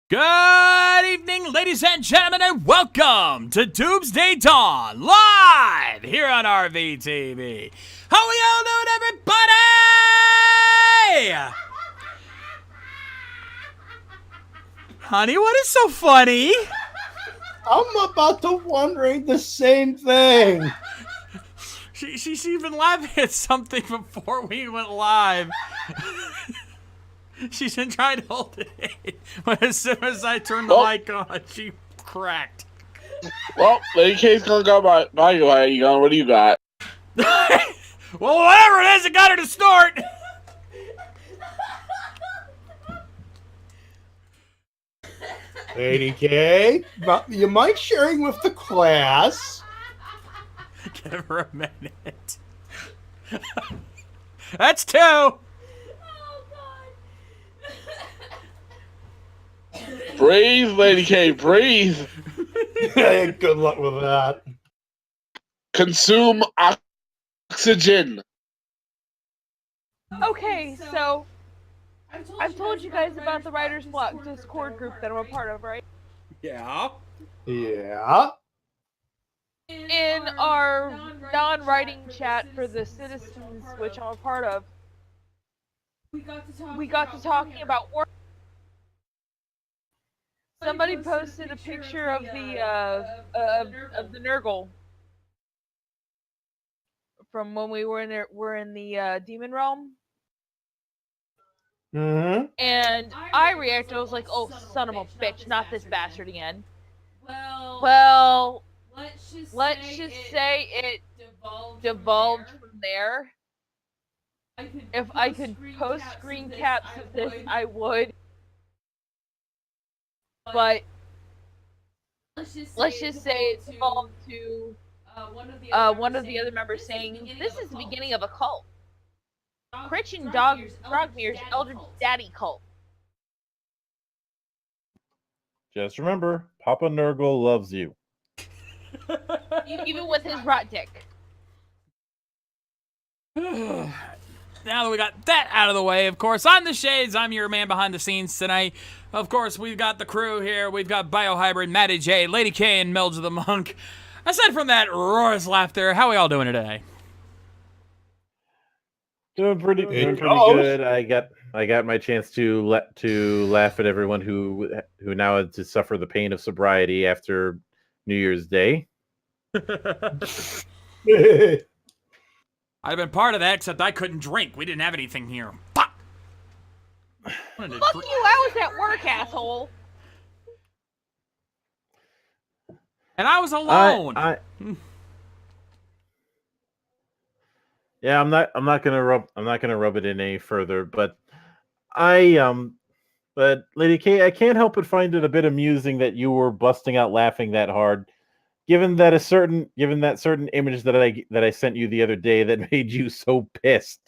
Good evening, ladies and gentlemen, and welcome to Doomsday Dawn, live here on RVTV. How we all doing, everybody? Honey, what is so funny? I'm about to wondering the same thing. She's even laughing at something before we went live. She's been trying to hold it in, but as soon as I turned the mic on, she cracked. Well, Lady K's gonna go by way. You going? What do you got? Well, whatever it is, it got her to snort. Lady K, you mind sharing with the class? Give her a minute. That's two. Breathe, Lady K, breathe. Good luck with that. Consume oxygen. Okay, so I've told you guys about the Writer's Block Discord group that I'm a part of, right? Yeah. Yeah. In our non-writing chat for the citizens, which I'm a part of, we got to talking about work. Somebody posted a picture of the Nurgle from when we were in the demon realm. Mm-hmm. And I reacted. I was like, "Oh, son of a bitch! Not this bastard again." Well, let's just say it devolved from there. If I could post screen caps of this, I would. But let's just say it evolved to one of the other members saying, "This is the beginning of a cult. Christian Dogmere's Elder Daddy cult." Just remember, Papa Nurgle loves you. Even with his rot dick. Now that we got that out of the way, of course, I'm the Shades. I'm your man behind the scenes tonight. Of course, we've got the crew here. We've got Biohybrid, Matty J, Lady K, and Melge the Monk. Aside from that roarous laughter, how are we all doing today? Doing pretty good. I got my chance to laugh at everyone who now had to suffer the pain of sobriety after New Year's Day. I'd have been part of that, except I couldn't drink. We didn't have anything here. Fuck! Fuck you, I was at work, asshole. And I was alone. Yeah, I'm not gonna rub it in any further, but but Lady K, I can't help but find it a bit amusing that you were busting out laughing that hard. Given that certain image that I sent you the other day that made you so pissed.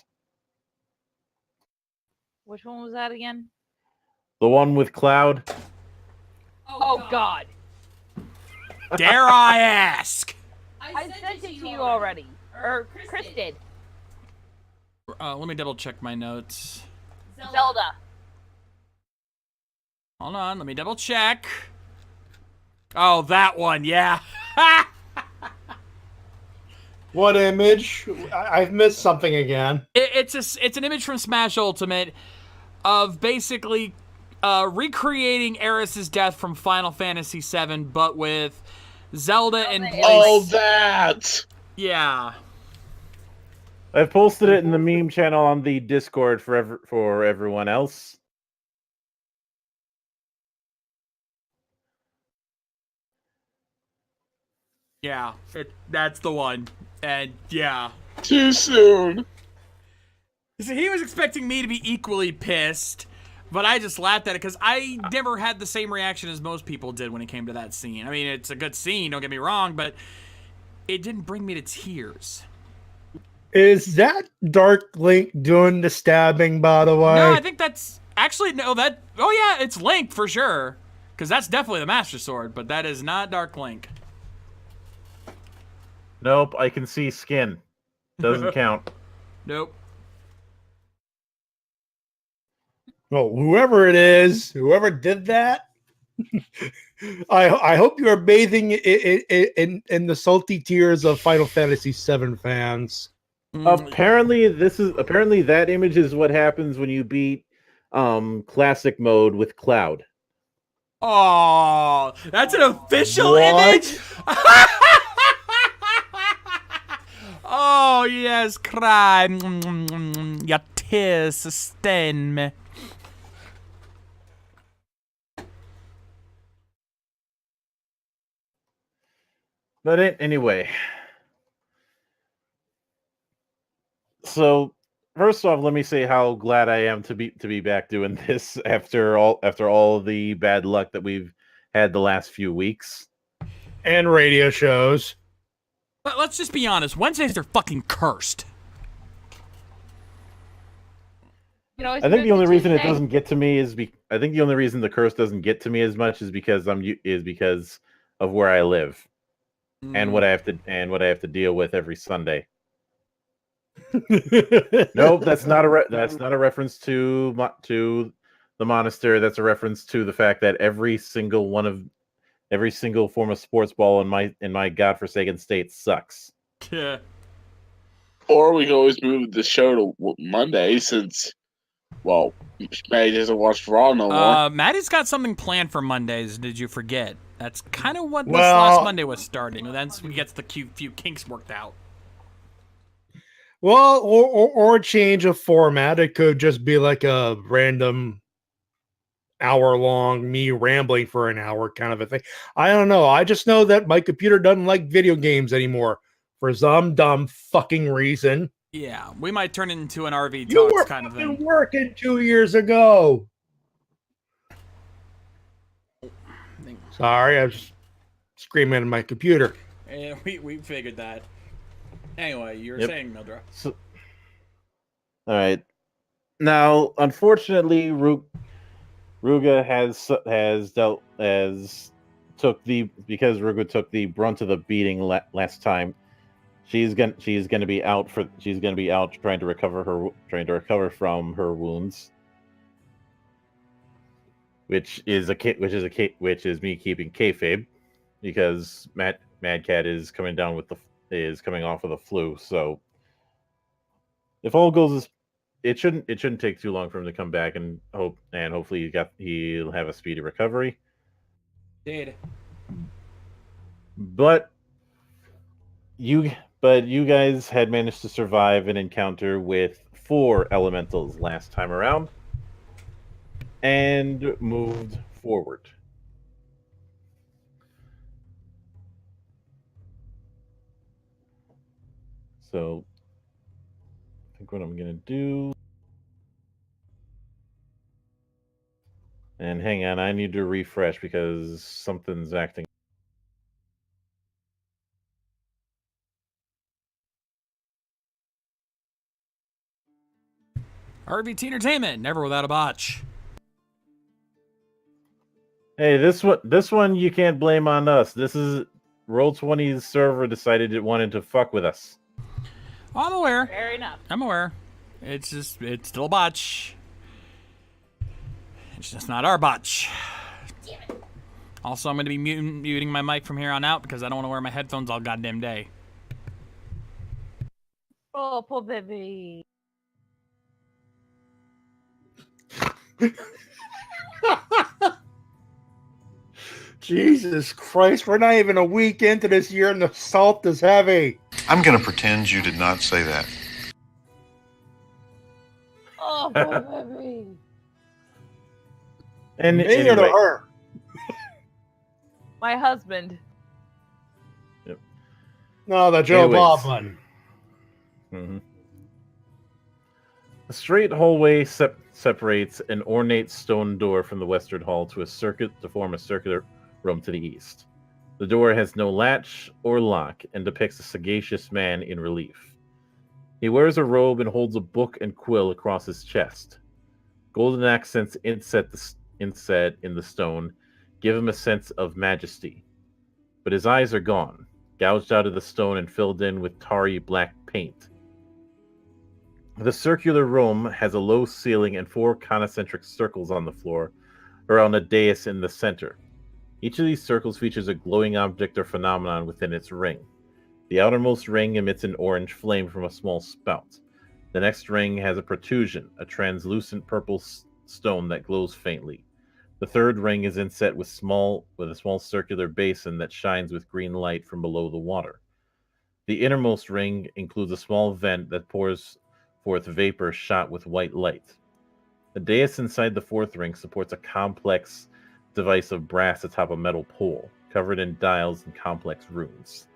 Which one was that again? The one with Cloud. Oh God. Dare I ask? I sent it to you already. Or Chris did. Let me double check my notes. Zelda. Hold on, let me double check. Oh, that one, yeah. What image? I've missed something again. It's an image from Smash Ultimate of basically recreating Aeris's death from Final Fantasy VII, but with Zelda in place. Oh, that! Yeah. I've posted it in the meme channel on the Discord for everyone else. Yeah, that's the one. And yeah. Too soon. See, he was expecting me to be equally pissed, but I just laughed at it because I never had the same reaction as most people did when it came to that scene. I mean, it's a good scene, don't get me wrong, but it didn't bring me to tears. Is that Dark Link doing the stabbing, by the way? No, I think that's... Actually, no, that... Oh, yeah, it's Link, for sure. Because that's definitely the Master Sword, but that is not Dark Link. Nope, I can see skin. Doesn't count. Nope. Well, whoever it is, whoever did that, I hope you are bathing in the salty tears of Final Fantasy VII fans. Apparently that image is what happens when you beat classic mode with Cloud. Oh, that's an official What? image? Oh, yes, cry. Your tears sustain me. But anyway, so first off, let me say how glad I am to be back doing this after all the bad luck that we've had the last few weeks. And radio shows. But let's just be honest. Wednesdays are fucking cursed. I think the only reason it doesn't get to me is I think the only reason the curse doesn't get to me as much is because of where I live and what I have to deal with every Sunday. Nope, that's not a reference to the monastery. That's a reference to the fact that every single form of sports ball in my godforsaken state sucks. Yeah. Or we can always move the show to Monday since, well, Maddie doesn't watch Raw no more. Maddie's got something planned for Mondays. Did you forget? That's kind of what this Well- last Monday was starting. Then we gets the few kinks worked out. Well, or change of format. It could just be like a random hour-long me rambling for an hour kind of a thing. I don't know. I just know that my computer doesn't like video games anymore for some dumb fucking reason. Yeah, we might turn it into an RV You talks were kind of fucking thing. working 2 years ago. Sorry, I was screaming at my computer. Yeah, we figured that. Anyway, you were Yep. saying, Mildra. So, all right. Now, unfortunately, Ruga because Ruga took the brunt of the beating last time. She's gonna be out trying to recover from her wounds, which is me keeping kayfabe, because Mad Cat is coming off with the flu. So if all goes, it shouldn't take too long for him to come back, and hopefully he'll have a speedy recovery. Did. But you guys had managed to survive an encounter with 4 elementals last time around and moved forward. So I think what I'm gonna do, and hang on, I need to refresh because something's acting. RVT Entertainment, never without a botch. Hey, this one you can't blame on us. This is Roll20's server decided it wanted to fuck with us. I'm aware. Fair enough. I'm aware. It's still a botch. It's just not our botch. Also, I'm going to be muting my mic from here on out because I don't want to wear my headphones all goddamn day. Oh, poor baby. Jesus Christ, we're not even a week into this year and the salt is heavy. I'm going to pretend you did not say that. Oh, poor baby. And Me or anyway, her? My husband. No, the Joe Anyways. Bob one. mhm. A straight hallway separates an ornate stone door from the western hall to form a circular room to the east. The door has no latch or lock and depicts a sagacious man in relief. He wears a robe and holds a book and quill across his chest. Golden accents inset in the stone give him a sense of majesty. But his eyes are gone, gouged out of the stone and filled in with tarry black paint. The circular room has a low ceiling and 4 concentric circles on the floor around a dais in the center. Each of these circles features a glowing object or phenomenon within its ring. The outermost ring emits an orange flame from a small spout. The next ring has a protrusion, a translucent purple stone that glows faintly. The third ring is inset with a small circular basin that shines with green light from below the water. The innermost ring includes a small vent that pours forth vapor shot with white light. The dais inside the fourth ring supports a complex device of brass atop a metal pole, covered in dials and complex runes.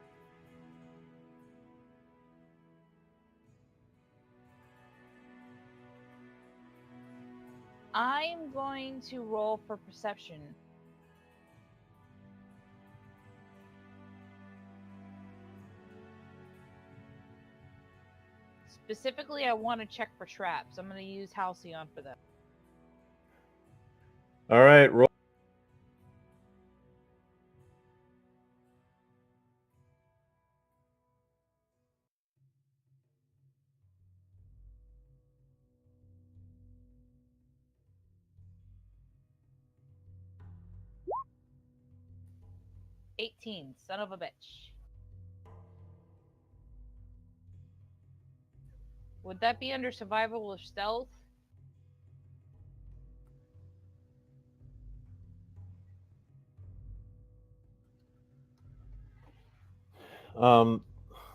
I'm going to roll for perception. Specifically, I want to check for traps. I'm going to use Halcyon for that. All right, roll. $18, son of a bitch. Would that be under survival or stealth?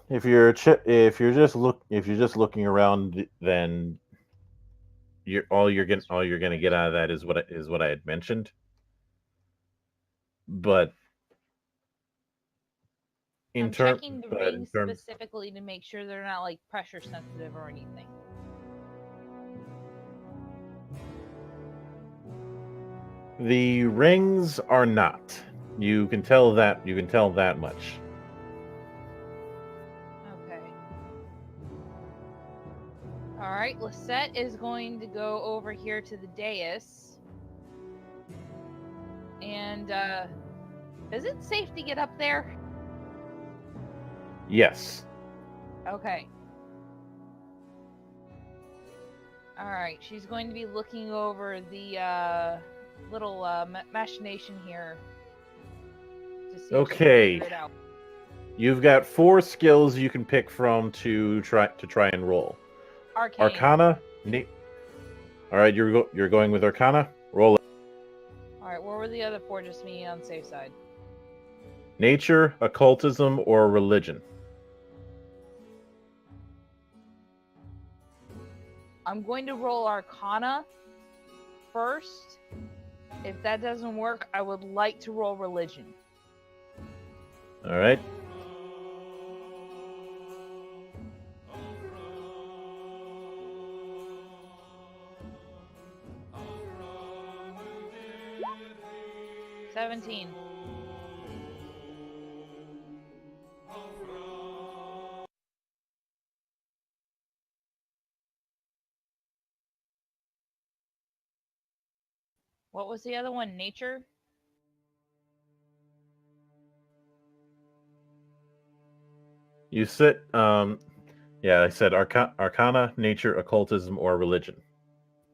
If you're just looking around, then all you're gonna get out of that is what I had mentioned. But I'm checking the rings specifically to make sure they're not like pressure sensitive or anything. The rings are not. You can tell that much. Okay. All right, Lisette is going to go over here to the dais. And is it safe to get up there? Yes. Okay. All right, she's going to be looking over the little machination here to see if she can figure it out. You've got 4 skills you can pick from to try and roll. Arcane. Arcana. All right, you're going with Arcana. Roll it. All right, what were the other 4? Just me on the safe side. Nature, occultism, or religion. I'm going to roll Arcana first. If that doesn't work, I would like to roll religion. All right. $17. What was the other one? Nature? You sit. Yeah, I said Arcana, nature, occultism, or religion.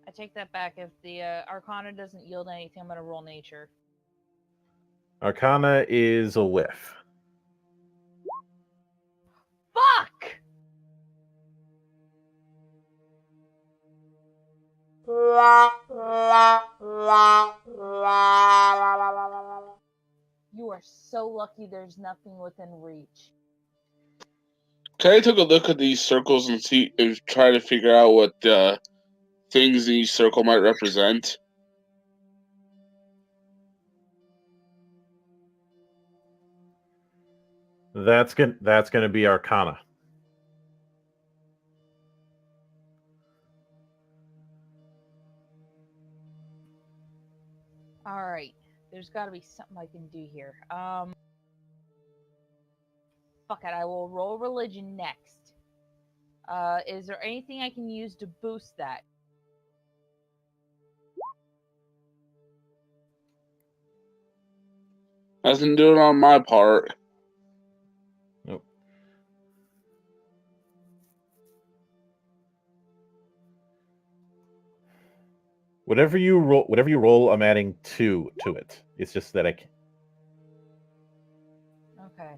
I take that back. If the Arcana doesn't yield anything, I'm going to roll nature. Arcana is a whiff. Fuck! You are so lucky there's nothing within reach. Can I take a look at these circles and try to figure out what things each circle might represent? That's gonna be Arcana. All right, there's got to be something I can do here. Fuck it, I will roll religion next. Is there anything I can use to boost that? Nothing doing on my part. Nope. Whatever you roll, I'm adding 2 to it. It's just that Okay.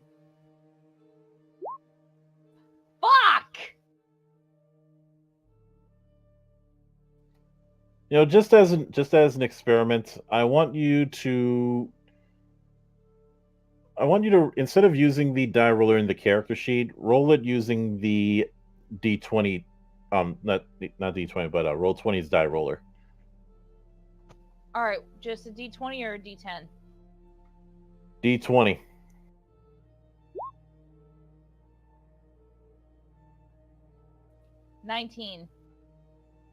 Fuck! You know, just as an experiment, I want you to instead of using the die roller in the character sheet, roll it using the D20, not D20, but Roll20's die roller. All right, just a D20 or a D10? D20. $19.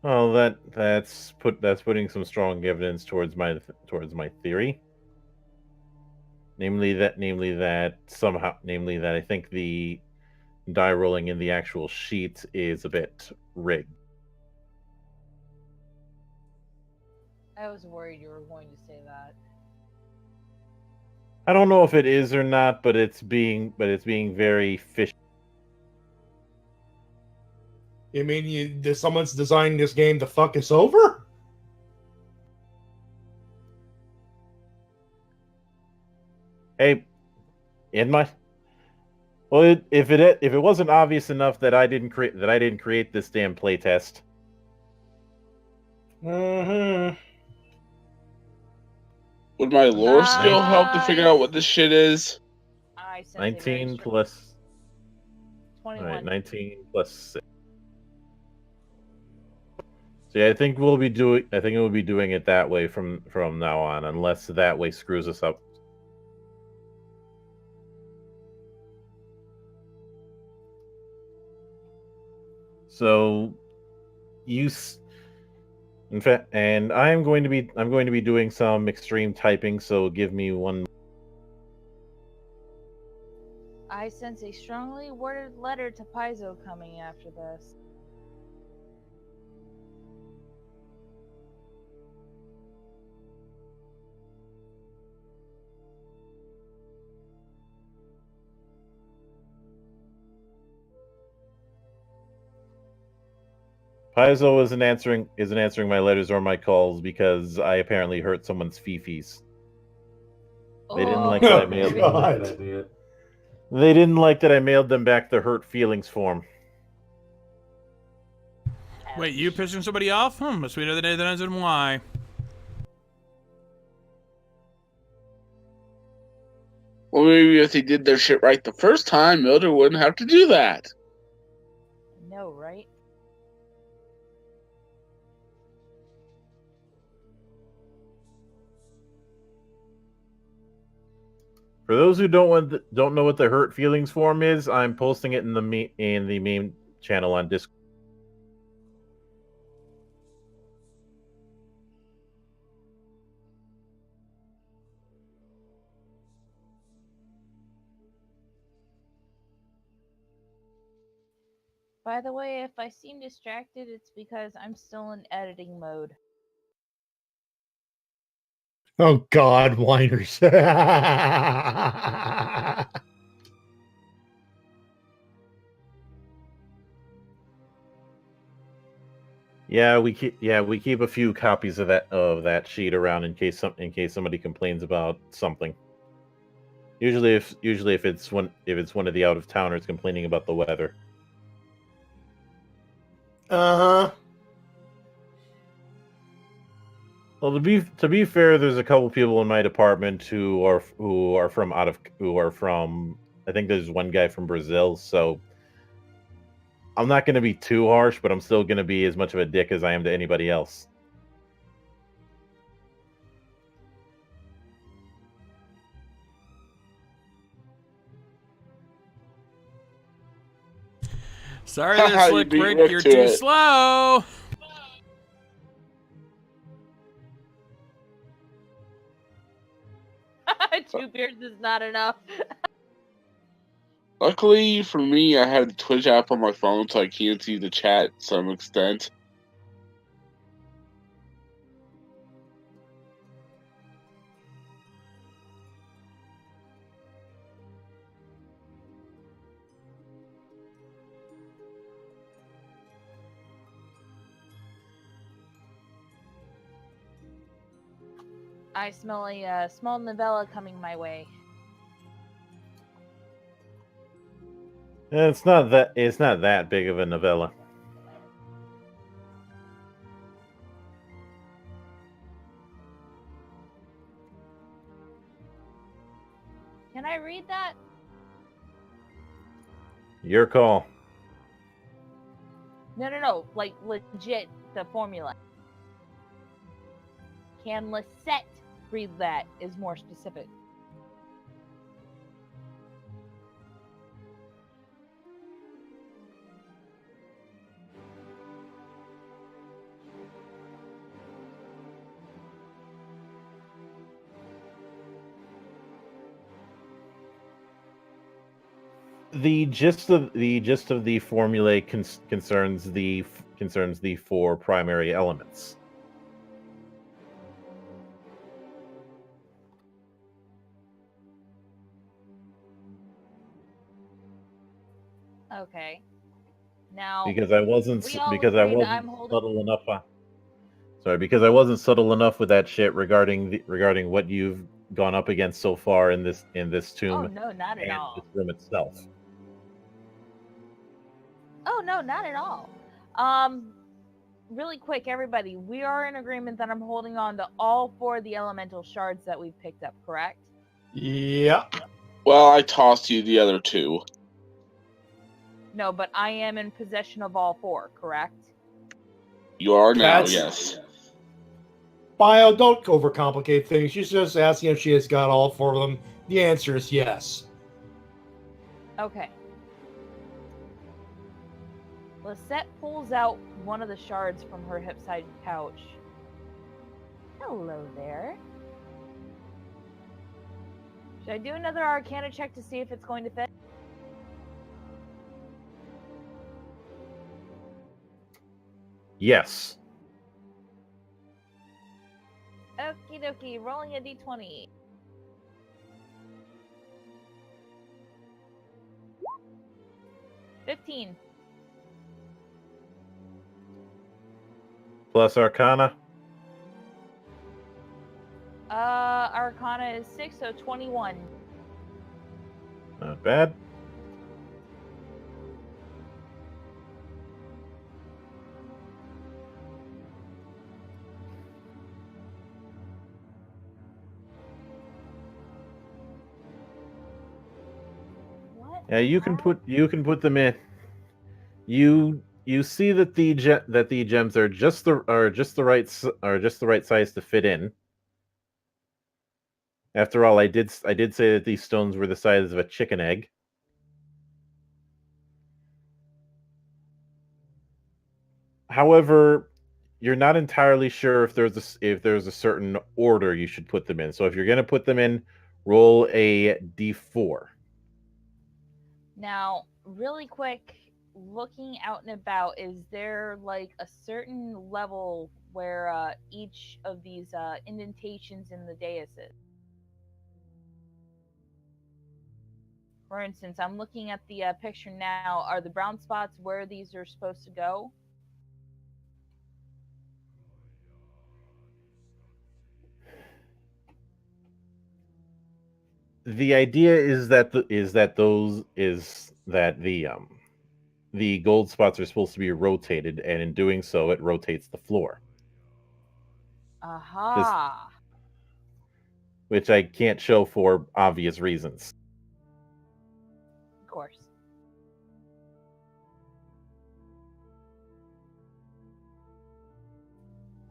Oh, that's putting some strong evidence towards my theory. Namely that I think the die rolling in the actual sheet is a bit rigged. I was worried you were going to say that. I don't know if it is or not, but it's being very fishy. You mean someone's designing this game to fuck us over? Hey, if it wasn't obvious enough that I didn't create this damn playtest. Mm-hmm. Would my lore skill help to figure out what this shit is? I sense 19 plus 21. All right, 19 plus 6. So yeah, I think we'll be doing it that way from now on, unless that way screws us up. So in fact, and I'm going to be doing some extreme typing, so give me one. I sense a strongly worded letter to Paizo coming after this. Paizo isn't answering my letters or my calls because I apparently hurt someone's fifis. They didn't like that I mailed them. They didn't like that I mailed them back the hurt feelings form. Wait, you pissing somebody off? A sweeter the day that ends in Y. Well, maybe if they did their shit right the first time, Mildred wouldn't have to do that. I know, right? For those who don't know what the hurt feelings form is, I'm posting it in the meme channel on Discord. By the way, if I seem distracted, it's because I'm still in editing mode. Oh God, whiners. Yeah, we keep a few copies of that sheet around in case somebody complains about something. Usually if it's one of the out of towners complaining about the weather. Uh-huh. Well, to be fair, there's a couple people in my department who are from I think there's one guy from Brazil, so I'm not going to be too harsh, but I'm still going to be as much of a dick as I am to anybody else. Sorry there, Slick Rick, you're too slow. Two beers is not enough. Luckily for me, I had the Twitch app on my phone, so I can see the chat to some extent. I smell a small novella coming my way. It's not that. It's not that big of a novella. Can I read that? Your call. No. Like legit, the formula. Can Lisette read that? Is more specific. The gist of the formulae concerns the four primary elements. Okay. Now, Because I wasn't we all because I agreed wasn't I'm holding. subtle enough. Sorry, because I wasn't subtle enough with that shit regarding what you've gone up against so far in this tomb Oh no, not at and all. this room itself. Oh no, not at all. Really quick, everybody, we are in agreement that I'm holding on to all four of the elemental shards that we've picked up, correct? Yeah. Well, I tossed you the other two. No, but I am in possession of all four, correct? You are now, That's- yes. Bio, don't overcomplicate things. She's just asking if she has got all four of them. The answer is yes. Okay. Lisette pulls out one of the shards from her hip-side pouch. Hello there. Should I do another Arcana check to see if it's going to fit? Yes. Okie dokie, rolling a d20. $15. Plus Arcana. Arcana is 6, so 21. Not bad. What? Yeah, you can put them in. You see that the gems are just the right size to fit in. After all, I did say that these stones were the size of a chicken egg. However, you're not entirely sure if there's a certain order you should put them in. So if you're going to put them in, roll a d4. Now, really quick, looking out and about, is there like a certain level where each of these indentations in the dais is? For instance, I'm looking at the picture now. Are the brown spots where these are supposed to go? The idea is that the gold spots are supposed to be rotated, and in doing so, it rotates the floor, Aha. which I can't show for obvious reasons. Of course.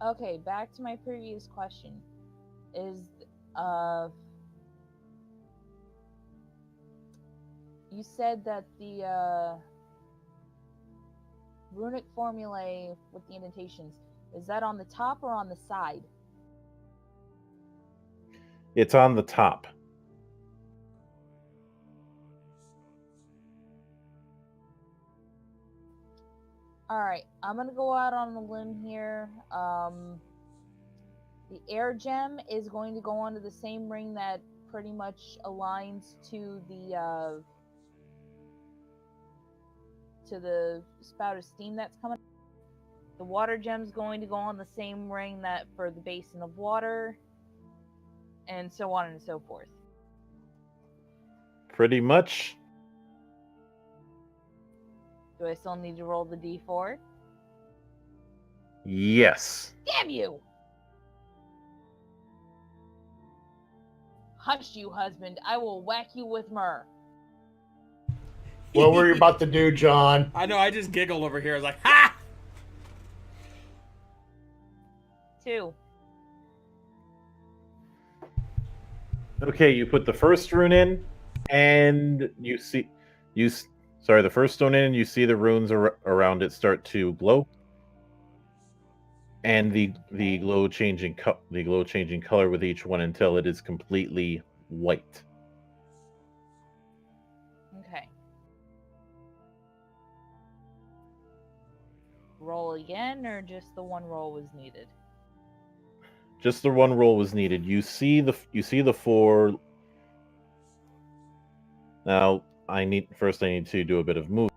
Okay, back to my previous question. Is you said that the runic formulae with the indentations, is that on the top or on the side? It's on the top. Alright, I'm gonna go out on a limb here. The air gem is going to go onto the same ring that pretty much aligns to the spout of steam that's coming. The water gem's going to go on the same ring that for the basin of water, and so on and so forth. Pretty much. Do I still need to roll the d4? Yes. Damn you! Hush, you husband. I will whack you with myrrh. What were you about to do, John? I know, I just giggled over here. I was like, ha! 2. Okay, you put the first rune in, and you see, the first stone in, and you see the runes around it start to glow, and the glow changing color with each one until it is completely white. Okay. Roll again, or just the one roll was needed? Just the one roll was needed. You see the 4. Now I need to do a bit of move.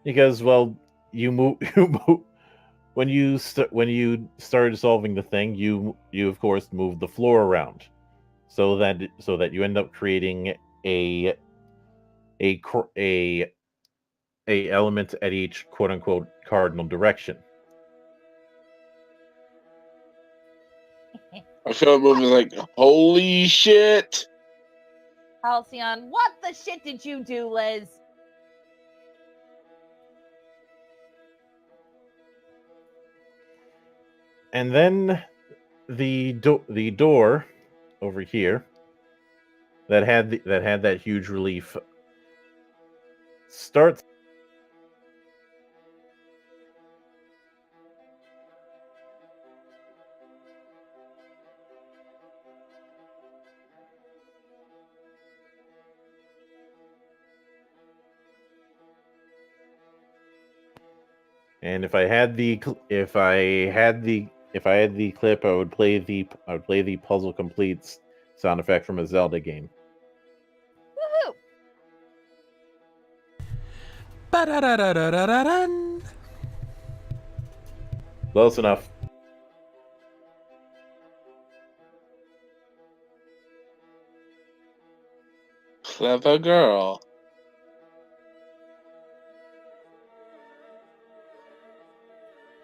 Because, well, you move when you started solving the thing, you of course moved the floor around, so that you end up creating a element at each quote unquote cardinal direction. I feel moving like, holy shit! Halcyon, what the shit did you do, Liz? And then the door over here that had that huge relief starts. And if I had the clip, I would play the puzzle completes sound effect from a Zelda game. Woohoo! Ba-da-da-da-da-da-dun. Close enough. Clever girl.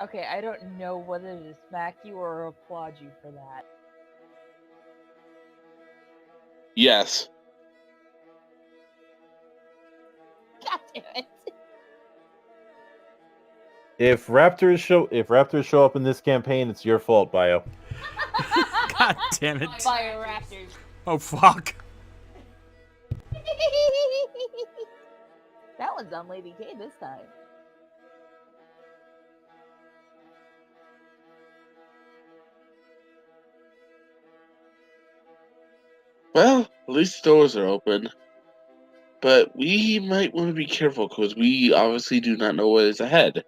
Okay, I don't know whether to smack you or applaud you for that. Yes. God damn it. If raptors show up in this campaign, it's your fault, Bio. God damn it. Fire raptors. Oh, fuck. That one's on Lady K this time. Well, at least the doors are open. But we might want to be careful because we obviously do not know what is ahead.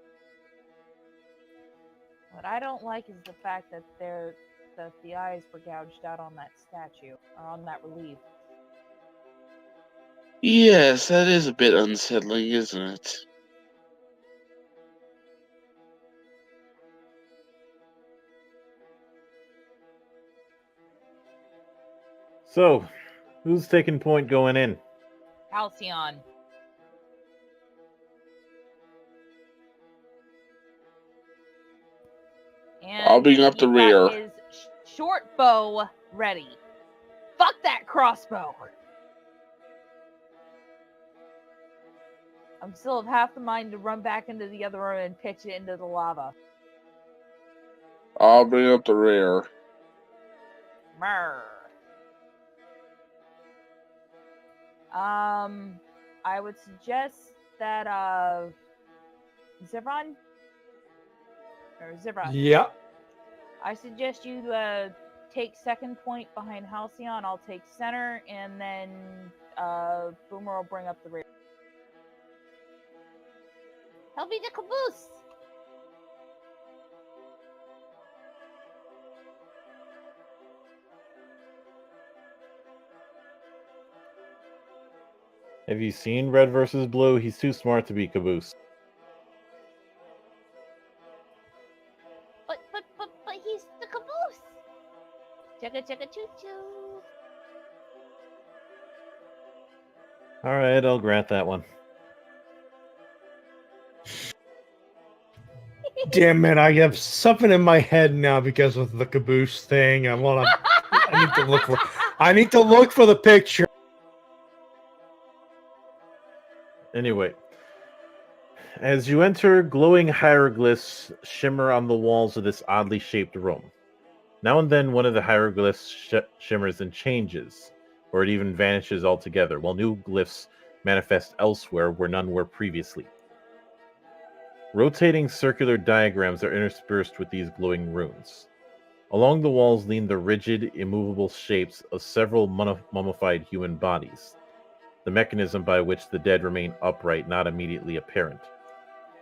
What I don't like is the fact that the eyes were gouged out on that statue, or on that relief. Yes, that is a bit unsettling, isn't it? So, who's taking point going in? Halcyon. And I'll bring up the he's rear. got his short bow ready. Fuck that crossbow. I'm still of half the mind to run back into the other room and pitch it into the lava. I'll bring up the rear. Murr. I would suggest that Zivron or Zivron. Yeah. I suggest you take second point behind Halcyon. I'll take center, and then Boomer will bring up the rear. Help me the caboose. Have you seen Red versus Blue? He's too smart to be Caboose. But All right, I'll grant that one. Damn it! I have something in my head now because of the caboose thing. I need to look for. I need to look for the picture. Anyway, as you enter, glowing hieroglyphs shimmer on the walls of this oddly shaped room. Now and then, one of the hieroglyphs shimmers and changes, or it even vanishes altogether, while new glyphs manifest elsewhere where none were previously. Rotating circular diagrams are interspersed with these glowing runes. Along the walls lean the rigid, immovable shapes of several mummified human bodies, the mechanism by which the dead remain upright not immediately apparent.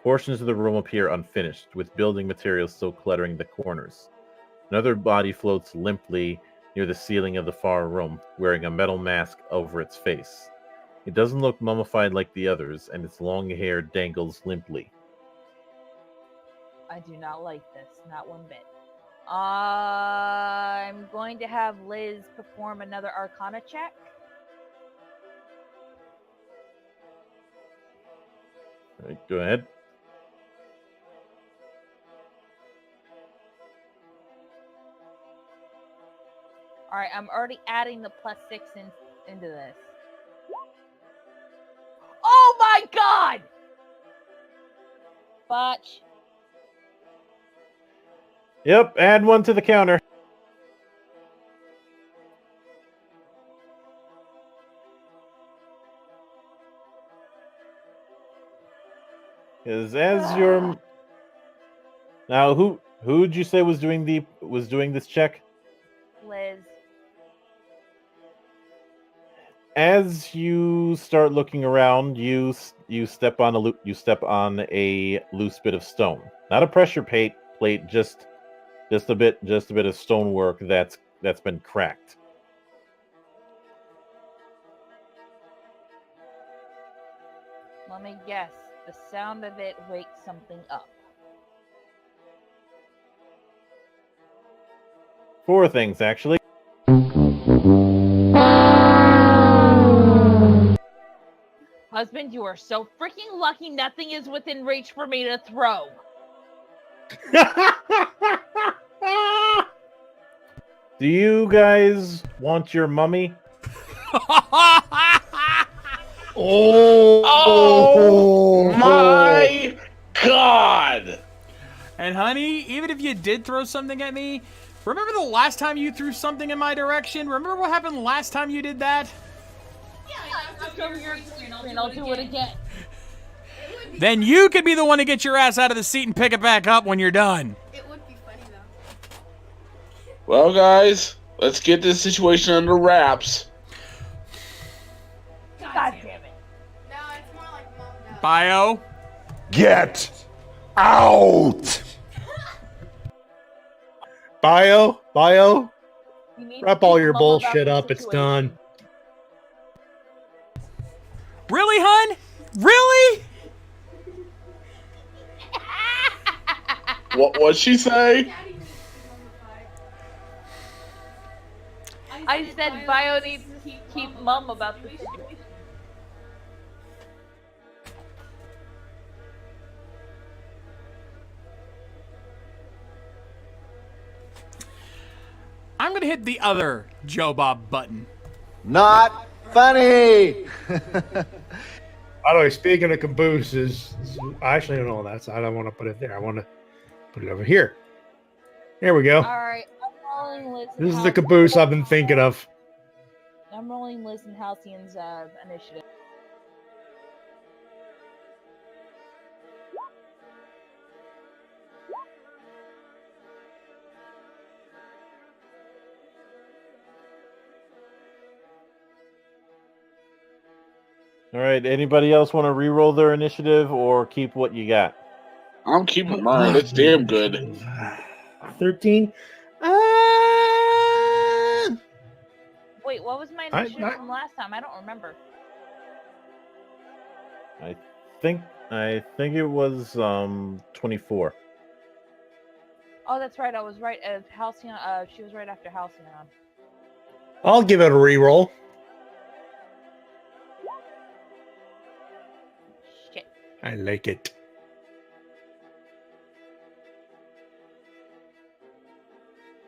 Portions of the room appear unfinished, with building materials still cluttering the corners. Another body floats limply near the ceiling of the far room, wearing a metal mask over its face. It doesn't look mummified like the others, and its long hair dangles limply. I do not like this, not one bit. I'm going to have Liz perform another Arcana check. All right, go ahead. All right, I'm already adding the +6 into this. Oh my god! Botch. Yep, add one to the counter. Because as your now, who'd you say was doing this check? Liz. As you start looking around, you step on a loose bit of stone, not a pressure plate, just a bit of stonework that's been cracked. Let me guess. The sound of it wakes something up. 4 things, actually. Husband, you are so freaking lucky nothing is within reach for me to throw. Do you guys want your mummy? Oh my god! And honey, even if you did throw something at me, remember the last time you threw something in my direction? Remember what happened last time you did that? And I'll do it again. Then you could be the one to get your ass out of the seat and pick it back up when you're done. It would be funny though. Well, guys, let's get this situation under wraps. God damn it. No, it's more like mom does. Bio. Get out! Bio. You need to Wrap all keep your mum about bullshit the up. It's situation. done. Really, hun? Really? What'd she say? Daddy needs to be mummified. I said Bio needs to keep mum about the situation. I'm gonna hit the other Joe Bob button. Not funny. By the way, speaking of cabooses, I actually don't know that. I don't want to put it there. I want to put it over here. There we go. Alright, I'm rolling Liz and This is the caboose I've been thinking of. I'm rolling Liz and Halcyon's initiative. All right. Anybody else want to re-roll their initiative or keep what you got? I'm keeping mine. It's damn good. 13. Wait, what was my initiative from last time? I don't remember. I think it was 24. Oh, that's right. I was right. Halcyon. She was right after Halcyon. I'll give it a reroll. I like it.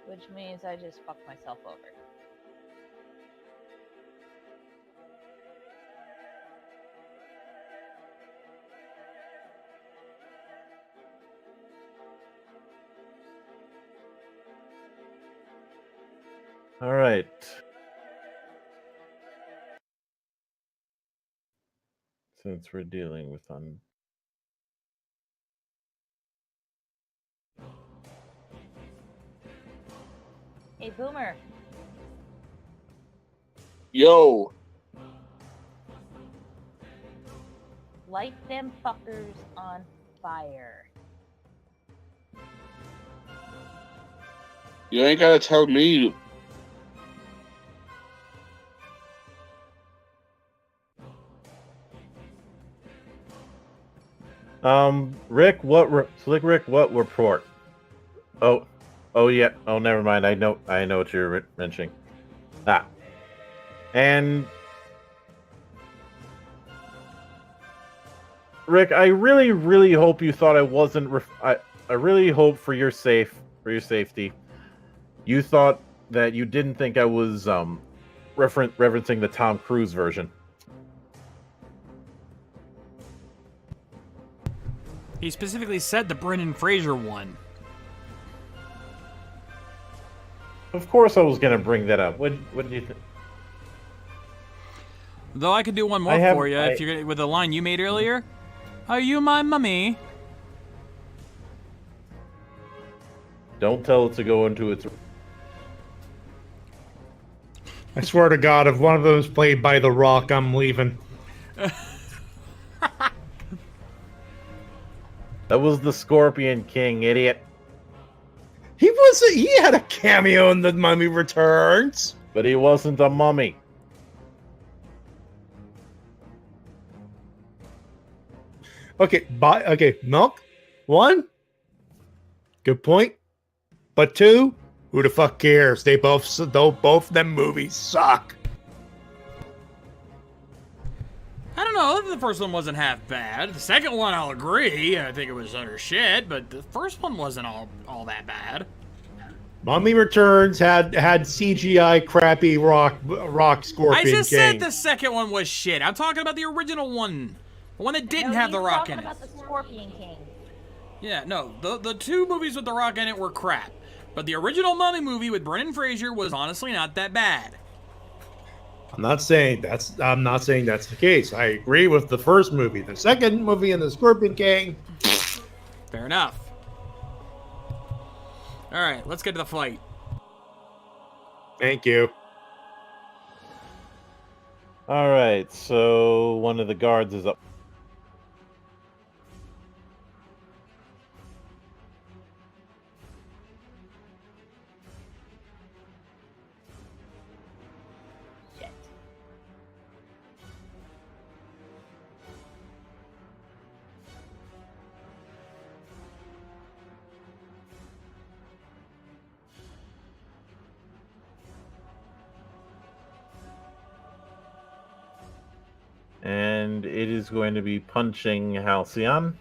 Which means I just fucked myself over. All right. Since we're dealing with Hey, Boomer. Yo, Light them fuckers on fire. you ain't gotta tell me. Rick, Slick Rick, what report? Oh, yeah. Oh, never mind. I know what you're mentioning. And Rick, I really, really hope you thought I wasn't. I really hope for your safety, you thought that you didn't think I was referencing the Tom Cruise version. He specifically said the Brendan Fraser one. Of course, I was going to bring that up. What did you think? Though I could do one more for you if you're with the line you made earlier. Are you my mummy? Don't tell it to go into its. I swear to God, if one of them is played by The Rock, I'm leaving. That was the Scorpion King, idiot. He had a cameo in The Mummy Returns. But he wasn't a mummy. Okay, Milk. One, good point. But two, who the fuck cares? Both of them movies suck. I don't know. The first one wasn't half bad. The second one, I'll agree. I think it was utter shit, but the first one wasn't all that bad. Mummy Returns had CGI crappy rock Scorpion I just King. said the second one was shit. I'm talking about the original one. The one that didn't have The Rock in it. About the Scorpion King. Yeah, no. The two movies with The Rock in it were crap. But the original Mummy movie with Brendan Fraser was honestly not that bad. I'm not saying that's the case. I agree with the first movie. The second movie and the Scorpion King. Fair enough. All right, let's get to the fight. Thank you. All right, so one of the guards is up. Shit. And it is going to be punching Halcyon.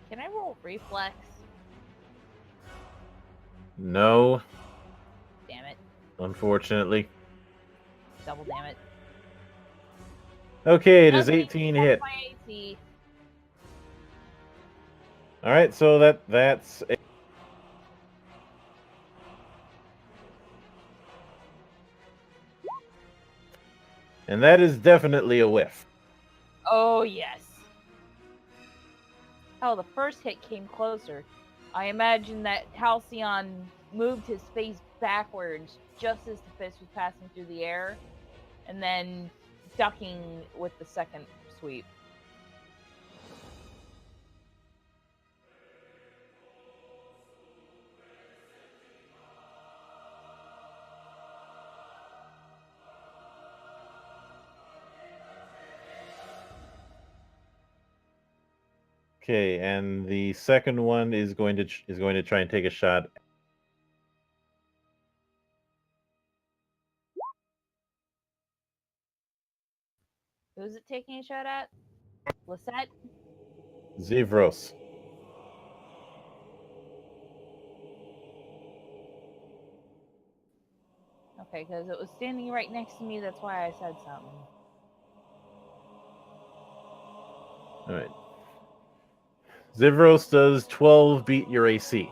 Can I roll reflex? No, Damn it. unfortunately. Double damn it. Okay, it is Nothing 18 except hit. my AC. All right, so that's and that is definitely a whiff. Oh, yes. Oh, the first hit came closer. I imagine that Halcyon moved his face backwards just as the fist was passing through the air, and then ducking with the second sweep. Okay, and the second one is going to try and take a shot. Who's it taking a shot at? Lisette? Zivros. Okay, because it was standing right next to me. That's why I said something. All right. Zivros, does 12 beat your AC?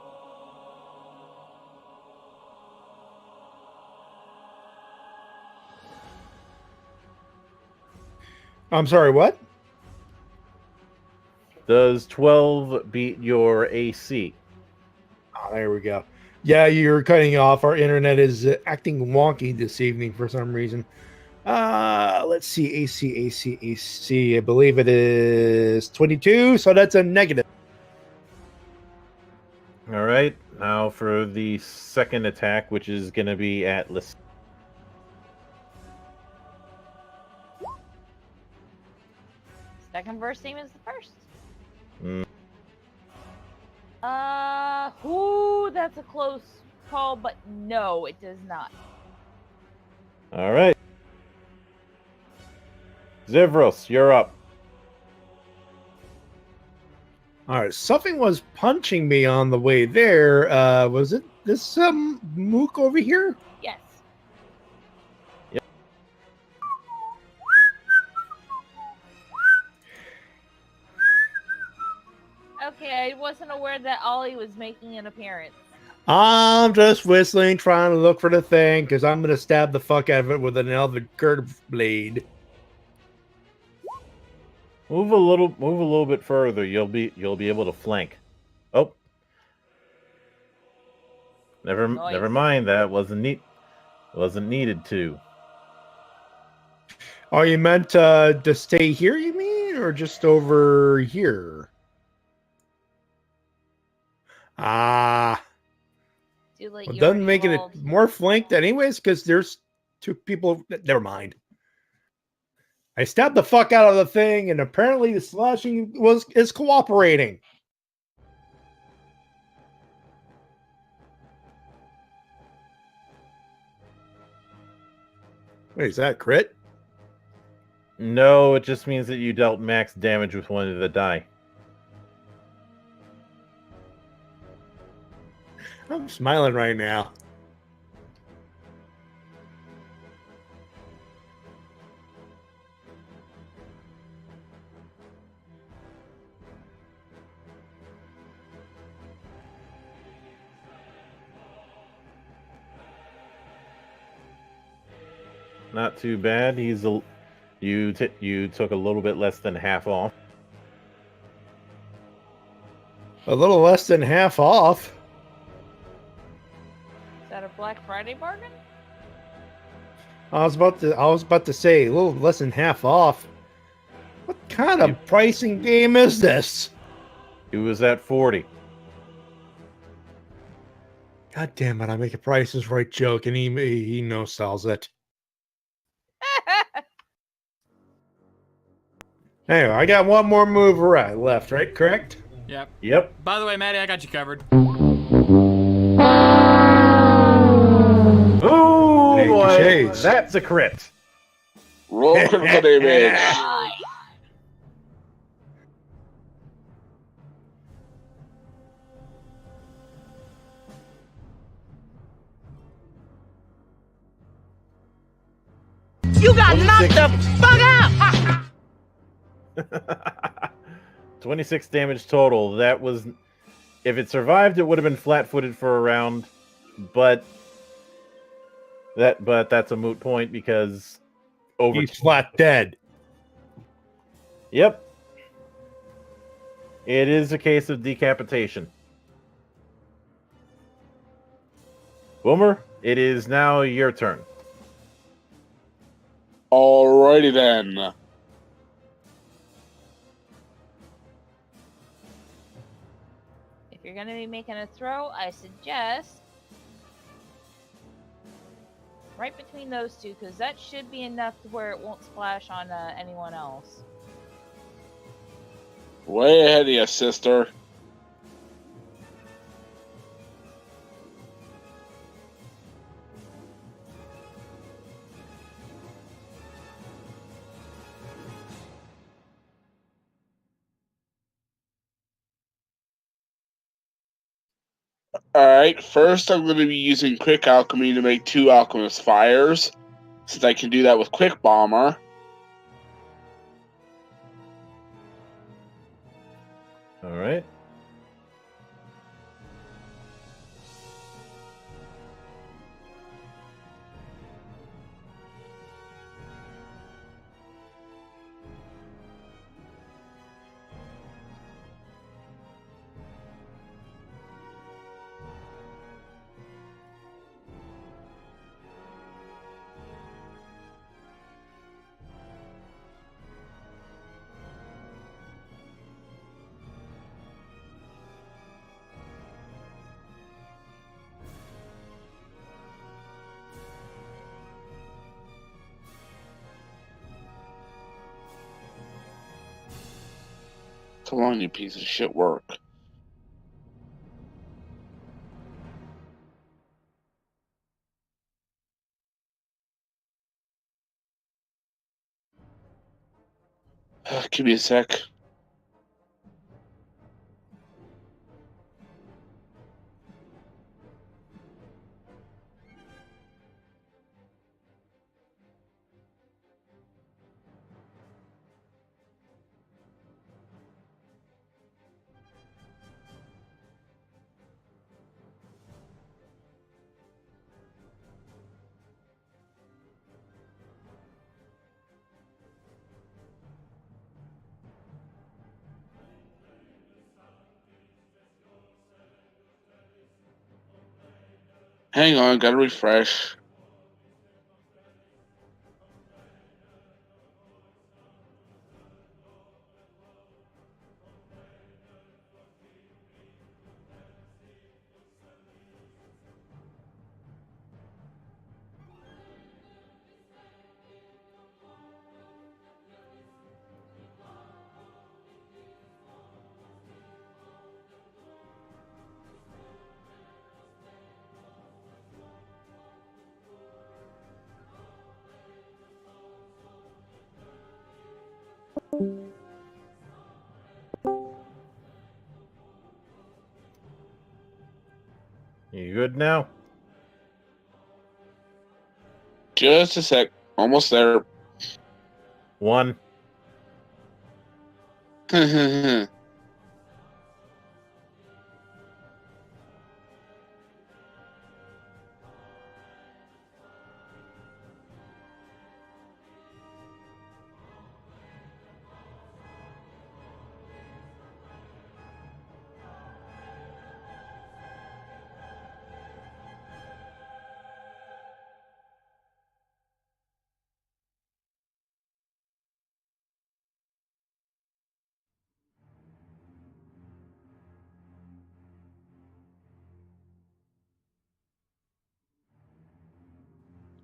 I'm sorry, what? Does 12 beat your AC? Oh, there we go. Yeah, you're cutting off. Our internet is acting wonky this evening for some reason. Let's see. AC. I believe it is 22, so that's a negative. All right. Now for the second attack, which is going to be at Lisette. Second verse same as the first. Mm. That's a close call, but no, it does not. All right. Zivros, you're up. All right, something was punching me on the way there. Was it this mook over here? Yes. Yep. Okay, I wasn't aware that Ollie was making an appearance. I'm just whistling, trying to look for the thing, because I'm gonna stab the fuck out of it with an elven curved blade. Move a little bit further. You'll be able to flank. Oh. Never mind. That wasn't needed to. Oh, you meant to stay here, you mean? Or just over here? Ah. Like Well, doesn't make it more flanked anyways, because there's two people. Never mind. I stabbed the fuck out of the thing, and apparently the slashing is cooperating. Wait, is that crit? No, it just means that you dealt max damage with one of the die. I'm smiling right now. Not too bad. You took a little bit less than half off. A little less than half off. Is that a Black Friday bargain? I was about to say a little less than half off. What kind of pricing game is this? It was at 40. God damn it! I make a Price is Right joke, and he no sells it. Anyway, I got one more move left, right? Correct? Yep. Yep. By the way, Maddie, I got you covered. Oh Hey, boy, shades. that's a crit. Roll critical damage. You got knocked the fuck out! 26 damage total. That was, if it survived, it would have been flat-footed for a round, but that's a moot point because He's flat dead. Yep. It is a case of decapitation. Boomer, it is now your turn. Alrighty then. If you're going to be making a throw, I suggest right between those two, because that should be enough to where it won't splash on anyone else. Way ahead of you, sister. Alright, first I'm going to be using Quick Alchemy to make 2 Alchemist Fires, since I can do that with Quick Bomber. All right. Come on, you piece of shit work. Give me a sec. Hang on, gotta refresh. You good now? Just a sec. Almost there. 1.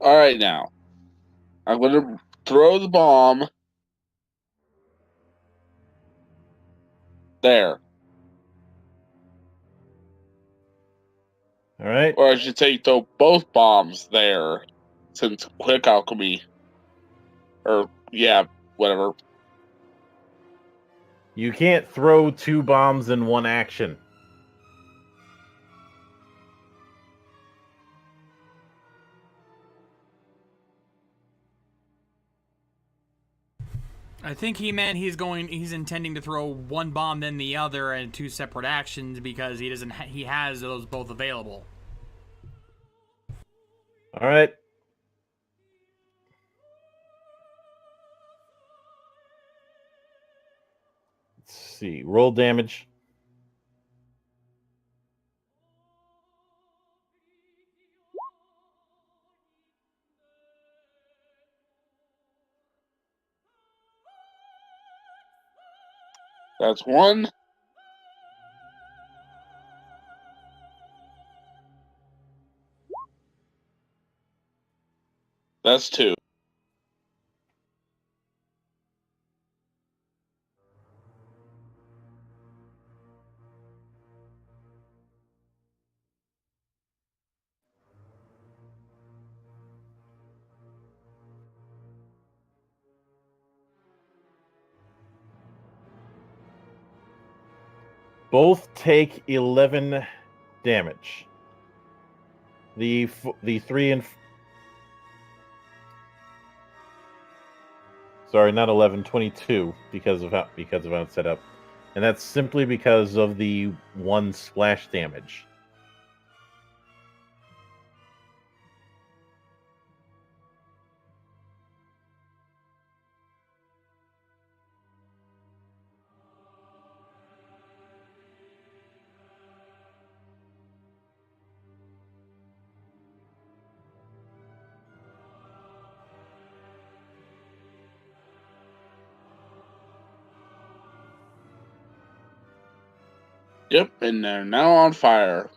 Alright, now. I'm gonna throw the bomb. There. All right. Or I should say, throw both bombs there. Since Quick Alchemy. Or, yeah, whatever. You can't throw 2 bombs in one action. I think he meant he's intending to throw one bomb then the other in 2 separate actions because he has those both available. All right. Let's see. Roll damage. That's 1. That's 2. Both take 11 damage. The 3 and sorry, not 11, 22 because of how it's set up, and that's simply because of the 1 splash damage. Yep, and they're now on fire.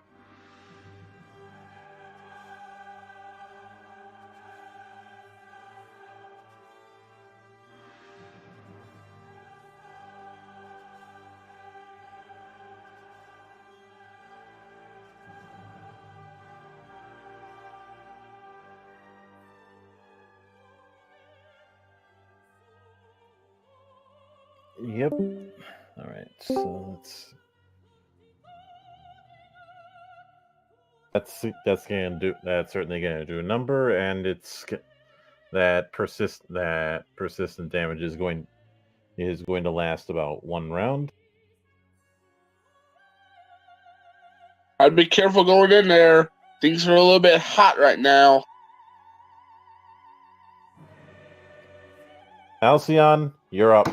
Yep. All right. So that's certainly gonna do a number, and that persistent damage is going to last about 1 round. I'd be careful going in there. Things are a little bit hot right now. Halcyon, you're up.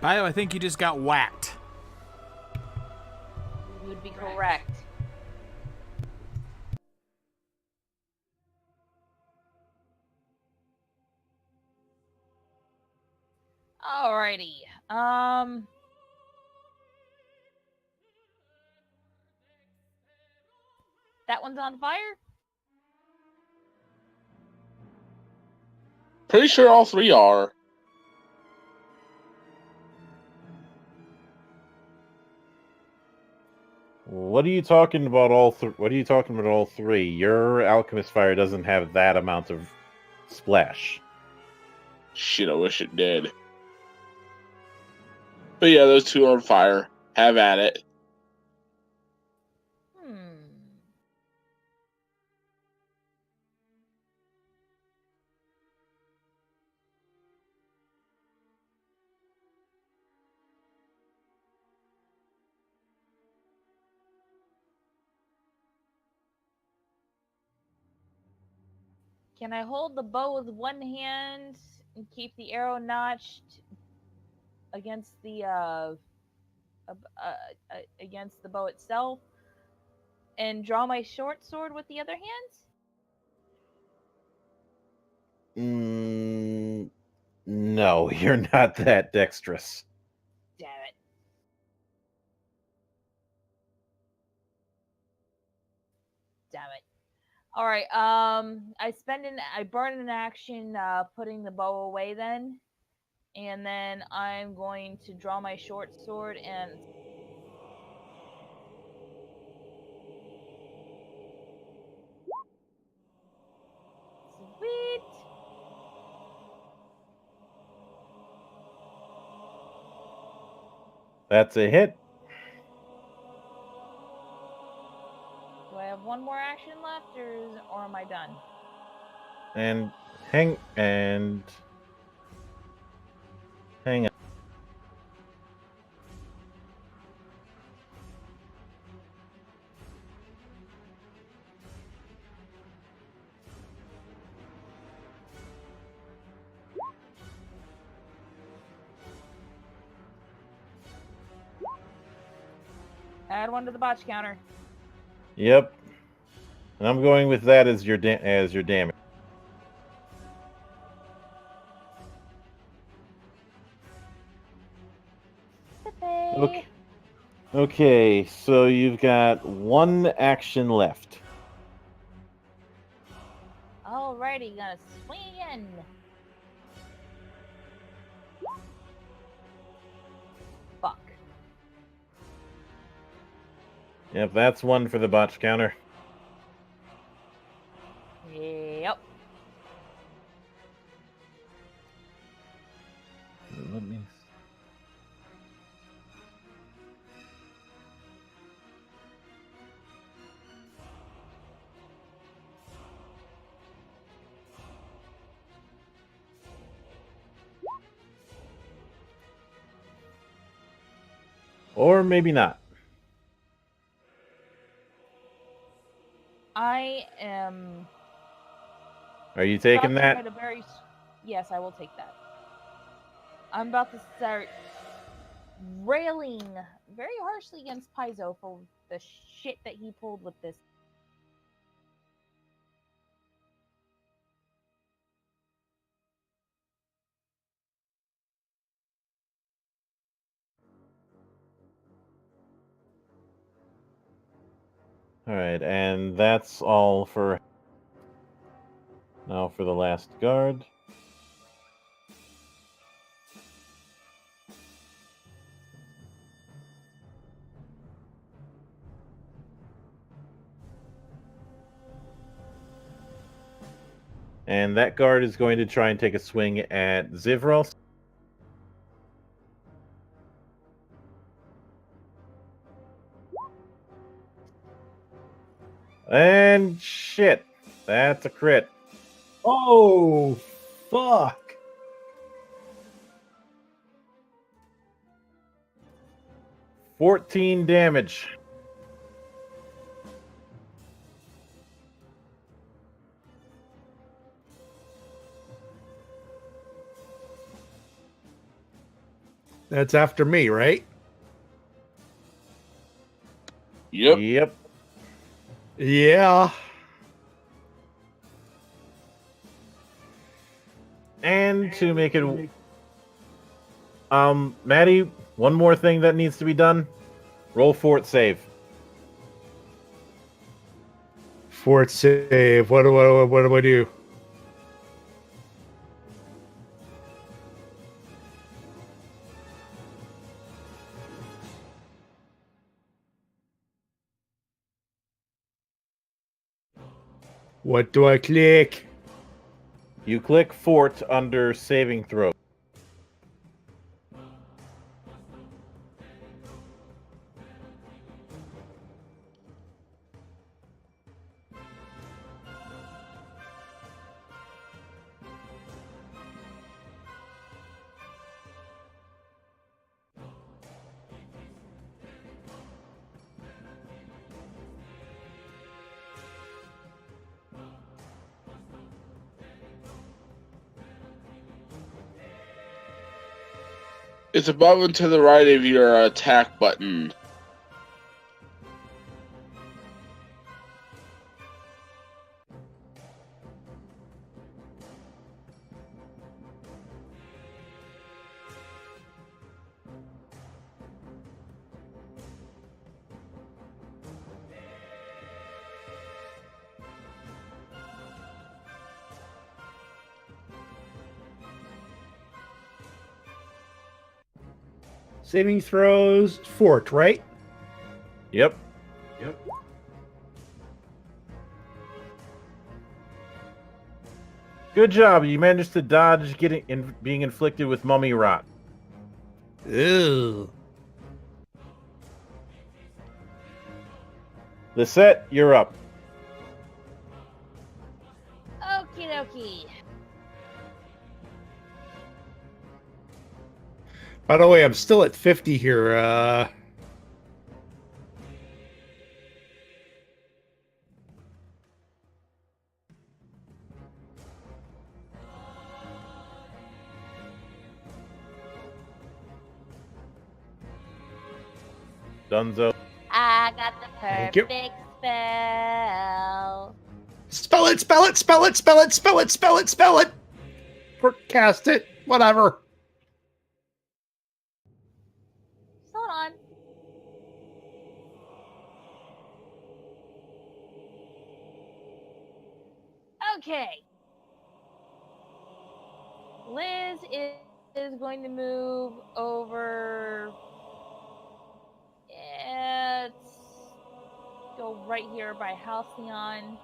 Bio, I think you just got whacked. You would be correct. Alrighty. That one's on fire? Pretty sure all 3 are. What are you talking about? What are you talking about? All 3? Your alchemist fire doesn't have that amount of splash. Shit, I wish it did. But yeah, those 2 are on fire. Have at it. Can I hold the bow with one hand and keep the arrow notched against the bow itself, and draw my short sword with the other hand? No, you're not that dexterous. Damn it. All right. I burn an action putting the bow away then, and then I'm going to draw my short sword and. Sweet. That's a hit. Do I have one more action left, or am I done? And hang on. Add 1 to the botch counter. Yep. And I'm going with that as your damage. Okay. Okay, so you've got 1 action left. Alrighty, gonna swing again. Fuck. Yep, that's 1 for the botch counter. Yep. Let me. Or maybe not. I am. Are you taking about to that? write a very. Yes, I will take that. I'm about to start railing very harshly against Paizo for the shit that he pulled with this. Alright, and that's all for now for the last guard. And that guard is going to try and take a swing at Zivros. And shit. That's a crit. Oh, fuck. 14 damage. That's after me, right? Yep. Yep. Yeah. And to make it Maddie, one more thing that needs to be done. Roll fort save. Fort save. What do I do? What do I click? You click fort under saving throw. It's above and to the right of your attack button. Saving throws. Fort, right? Yep. Good job. You managed to dodge being inflicted with mummy rot. Ew. Lisette, you're up. Okie dokie. By the way, I'm still at 50 here. Dunzo. I got the Thank you. perfect spell. Spell it, spell it, spell it, spell it, spell it, spell it, spell it. Or cast it, whatever. Hold on. Okay. Liz is going to move over. Let's go right here by Halcyon.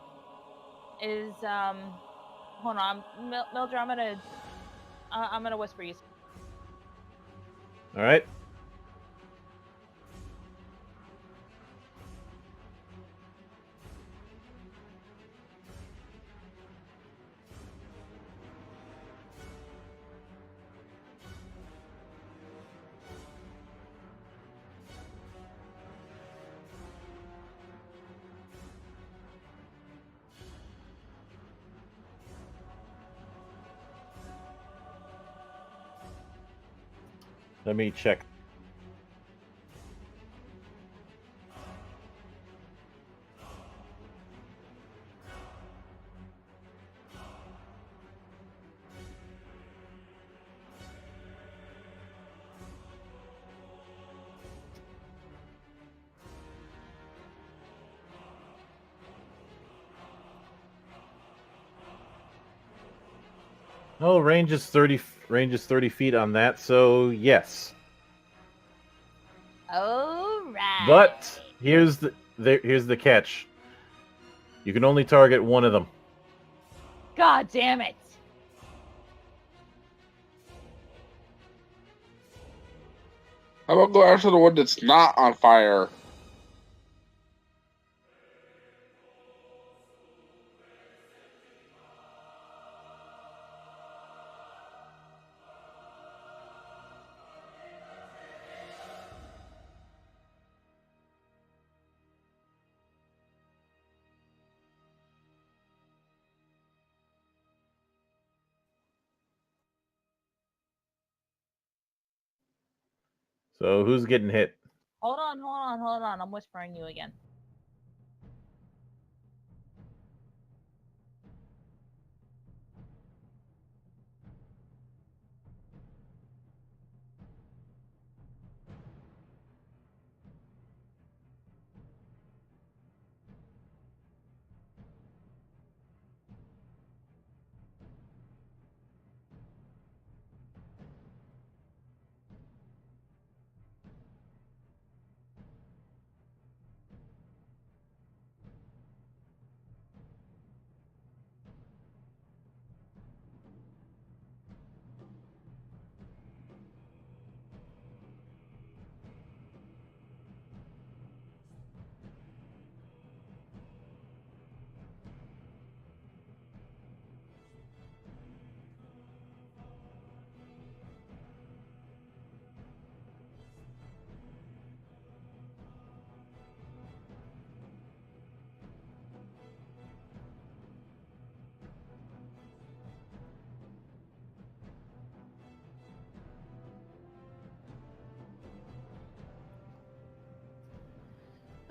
Is hold on, Mildred. I'm gonna whisper you. All right. Let me check. Oh, range is 30. Range is 30 feet on that. So yes. All right. But here's the catch. You can only target one of them. God damn it. How about go after the one that's not on fire? So who's getting hit? Hold on. I'm whispering you again.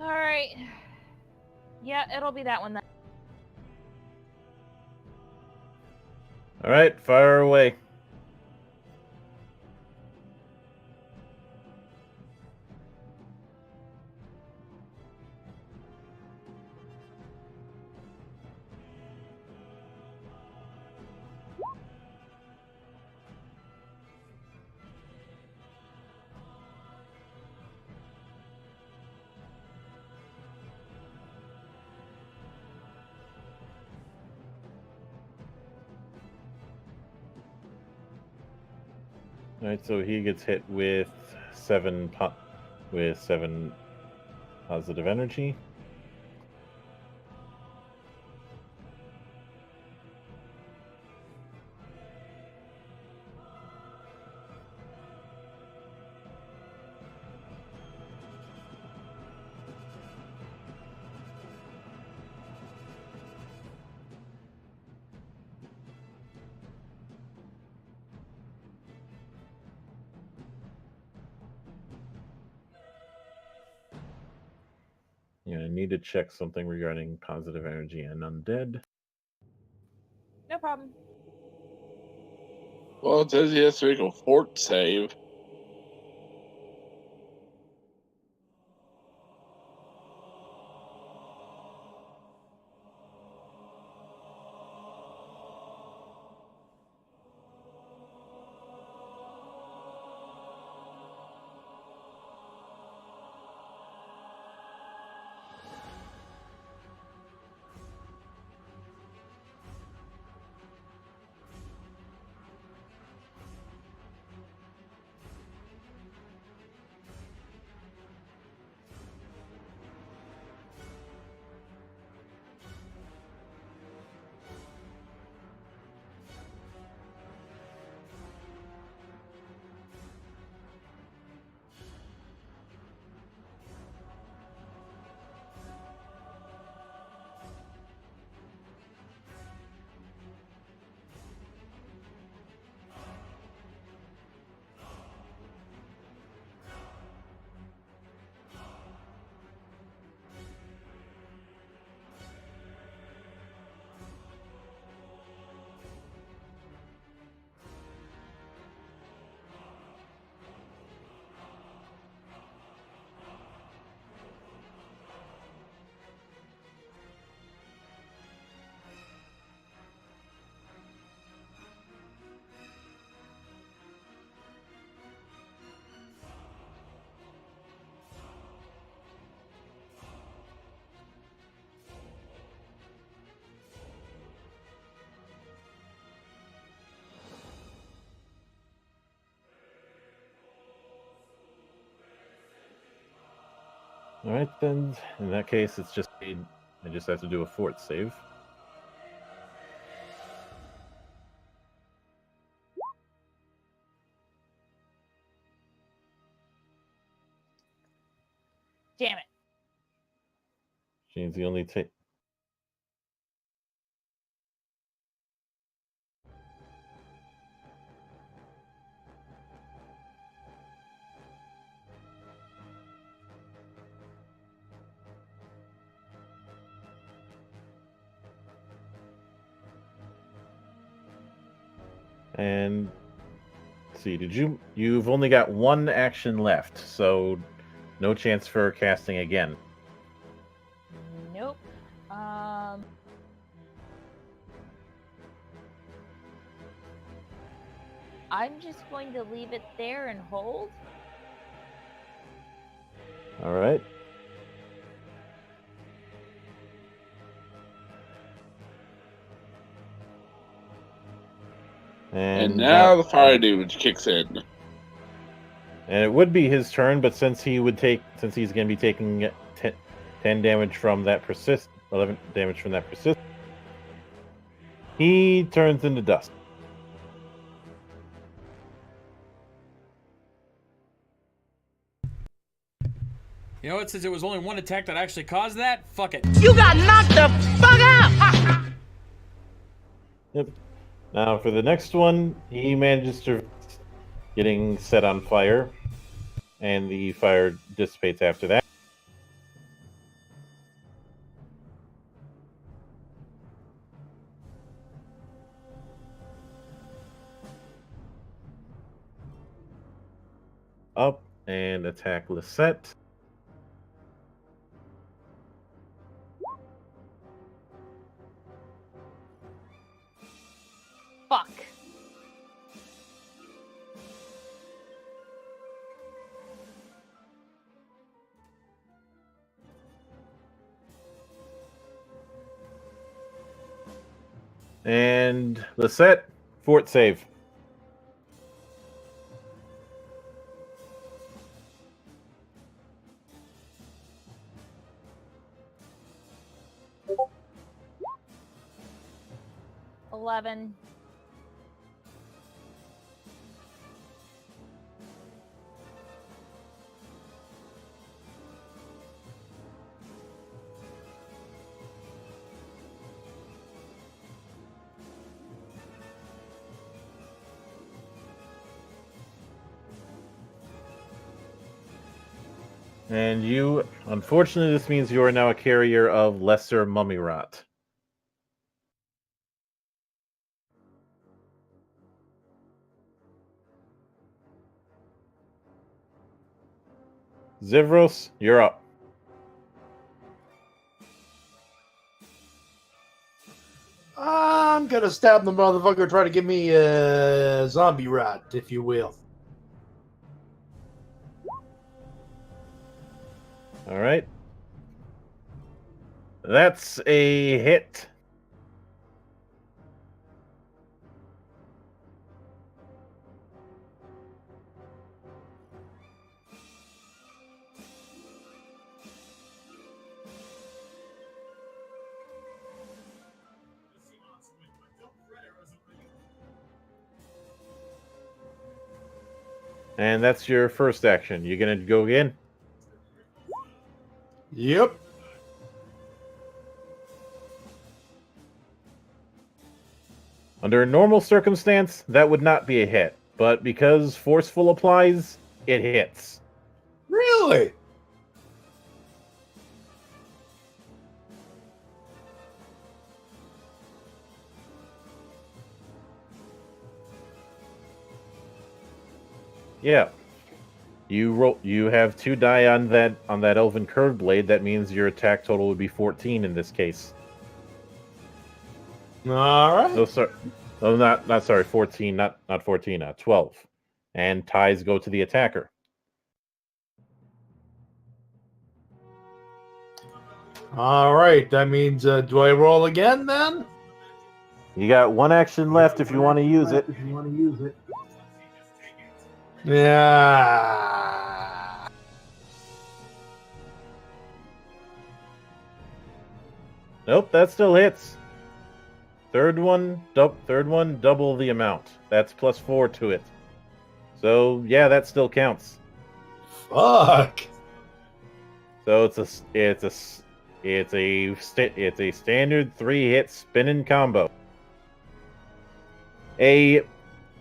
All right. Yeah, it'll be that one then. All right, fire away. All right, so he gets hit with seven positive energy. Yeah, I need to check something regarding positive energy and undead. No problem. Well, it says he has to make a fort save. All right, then. In that case, I just have to do a fort save. Damn it. Means the only take. And let's see, you've only got one action left, so no chance for casting again. Nope. I'm just going to leave it there and hold. All right. And now the fire damage kicks in. And it would be his turn, but since he's going to be taking 10 damage from that 11 damage from that persist, he turns into dust. You know what? Since it was only one attack that actually caused that, fuck it. You got knocked the fuck out! Yep. Now for the next one, he manages to getting set on fire, and the fire dissipates after that. Up and attack Lisette. Fuck. And Lisette, fort save. $11. And you, unfortunately, this means you are now a carrier of lesser mummy rot. Zivros, you're up. I'm gonna stab the motherfucker, try to give me a zombie rot, if you will. All right. That's a hit. And that's your first action. You gonna go again? Yep. Under a normal circumstance, that would not be a hit. But because forceful applies, it hits. Really? Yeah. You have 2 die on that elven curved blade. That means your attack total would be 14 in this case. All right. No, sorry. No, not sorry. 14, not 14. 12. And ties go to the attacker. All right. That means, do I roll again then? You got 1 action left if you want to use it. Yeah. Nope, that still hits. Third one, double the amount. That's +4 to it. So yeah, that still counts. Fuck. So it's a standard 3-hit spinning combo. A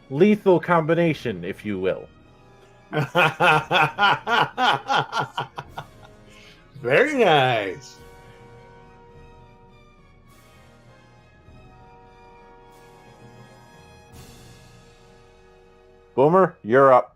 lethal combination, if you will. Very nice. Boomer, you're up.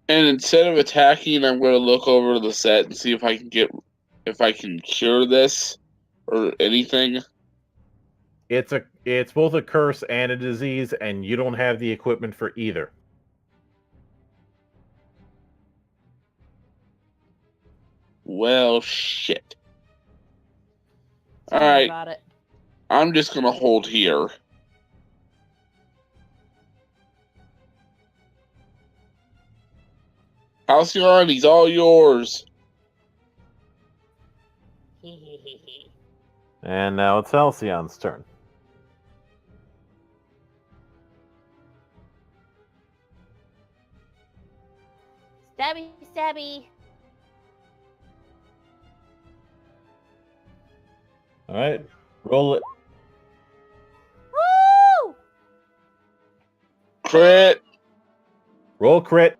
And instead of attacking, I'm going to look over the set and see if I can cure this or anything. It's both a curse and a disease, and you don't have the equipment for either. Well, shit. Tell me Alright, about it. I'm just going to hold here. Halcyon, he's all yours. And now it's Halcyon's turn. Stabby, stabby. All right, roll it. Woo! Crit. Roll crit.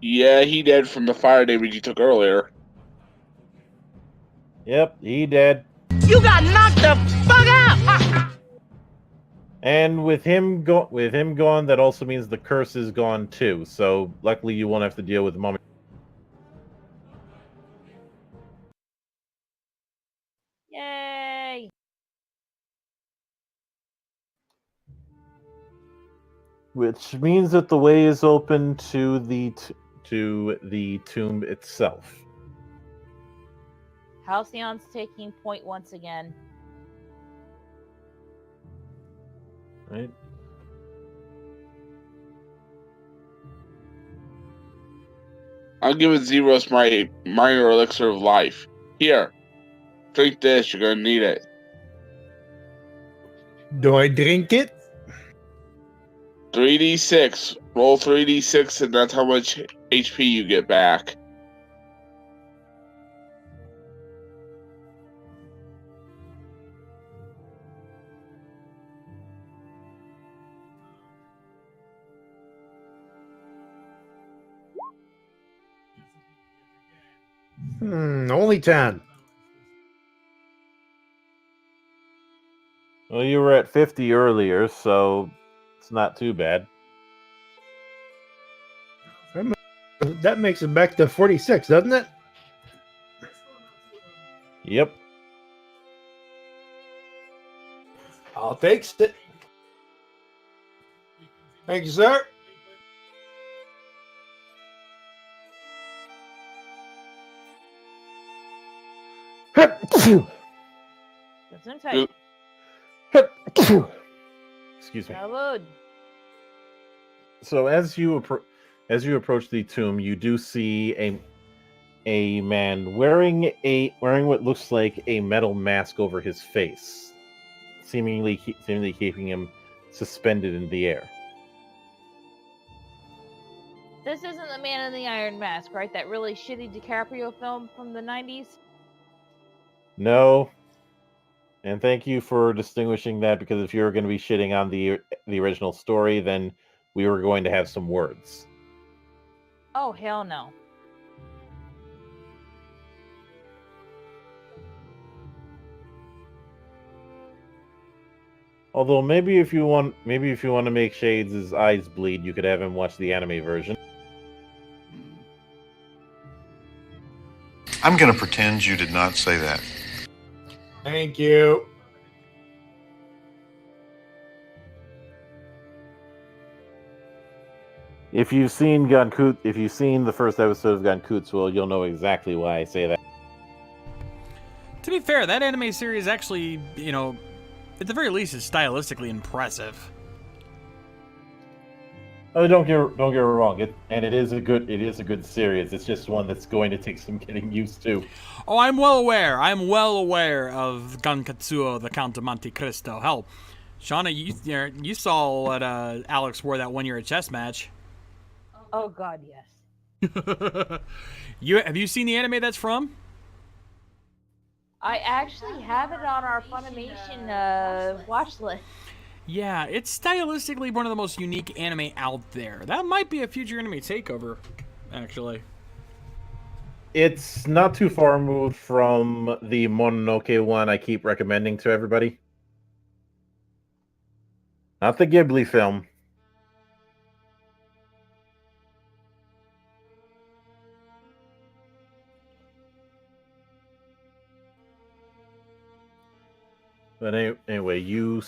Yeah, he dead from the fire damage he took earlier. Yep, he dead. You got knocked the fuck out! And with him gone, that also means the curse is gone too. So luckily, you won't have to deal with Mummy. Yay! Which means that the way is open to the tomb itself. Halcyon's taking point once again. Right. I'm giving Zeros my minor elixir of life. Here, drink this. You're gonna need it. Do I drink it? 3d6. Roll 3d6, and that's how much HP you get back. Only 10. Well, you were at 50 earlier, so it's not too bad. That makes it back to 46, doesn't it? Yep. I'll take it. Thank you, sir. Gesundheit. Excuse me. Salud. So as you approach the tomb, you do see a man wearing what looks like a metal mask over his face, seemingly keeping him suspended in the air. This isn't the Man in the Iron Mask, right? That really shitty DiCaprio film from the 90s? No. And thank you for distinguishing that, because if you were going to be shitting on the original story, then we were going to have some words. Oh, hell no. Although maybe if you want to make Shades' eyes bleed, you could have him watch the anime version. I'm going to pretend you did not say that. Thank you. If you've seen the first episode of Gankutsuo, you'll know exactly why I say that. To be fair, that anime series actually, at the very least, is stylistically impressive. Oh, don't get me wrong. It is a good series. It's just one that's going to take some getting used to. Oh, I'm well aware. I'm well aware of Gankatsuo, the Count of Monte Cristo. Hell, Shauna, you saw what Alex wore that 1 year at chess match. Oh God, yes. Have you seen the anime that's from? I actually have it on our Funimation watch list. Yeah, it's stylistically one of the most unique anime out there. That might be a future anime takeover, actually. It's not too far removed from the Mononoke one I keep recommending to everybody. Not the Ghibli film. But anyway, you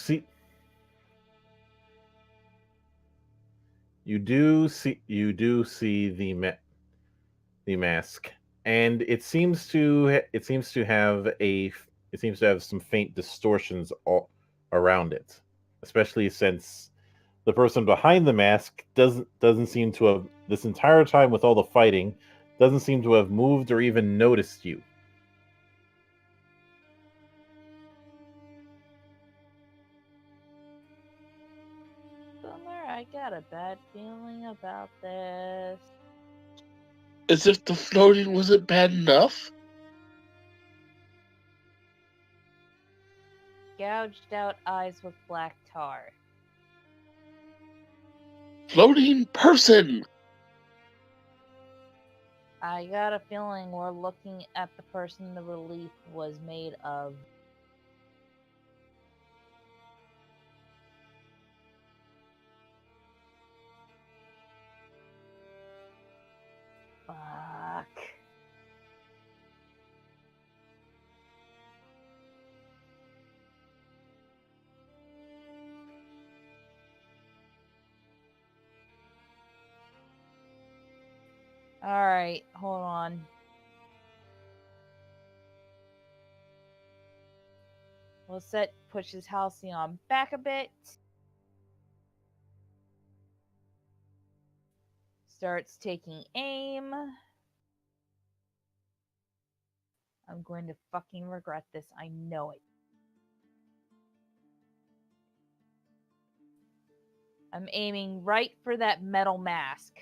do see the mask, and it seems to have some faint distortions all around it, especially since the person behind the mask doesn't seem to have, this entire time with all the fighting, doesn't seem to have moved or even noticed you. Bummer, I got a bad feeling about this. As if the floating wasn't bad enough. Gouged out eyes with black tar. Floating person! I got a feeling we're looking at the person the relief was made of. Fuck. Alright, hold on. Lisette pushes Halcyon back a bit. Starts taking aim. I'm going to fucking regret this. I know it. I'm aiming right for that metal mask.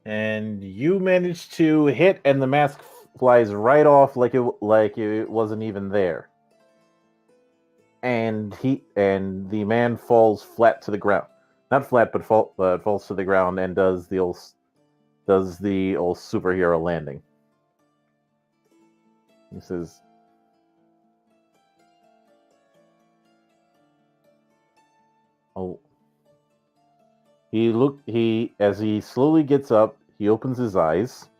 And you managed to hit, and the mask flies right off like it wasn't even there. And the man falls flat to the ground. Not flat, but falls to the ground and does the old superhero landing. He says, "Oh." As he slowly gets up, he opens his eyes.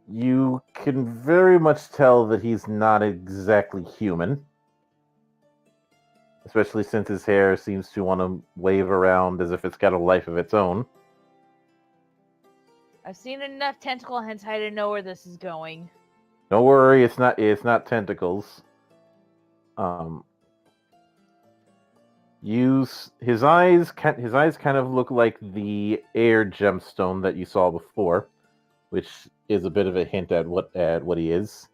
You can very much tell that he's not exactly human. Especially since his hair seems to want to wave around as if it's got a life of its own. I've seen enough tentacle hentai to know where this is going. Don't worry, it's not tentacles. His eyes kind of look like the air gemstone that you saw before, which is a bit of a hint at what he is.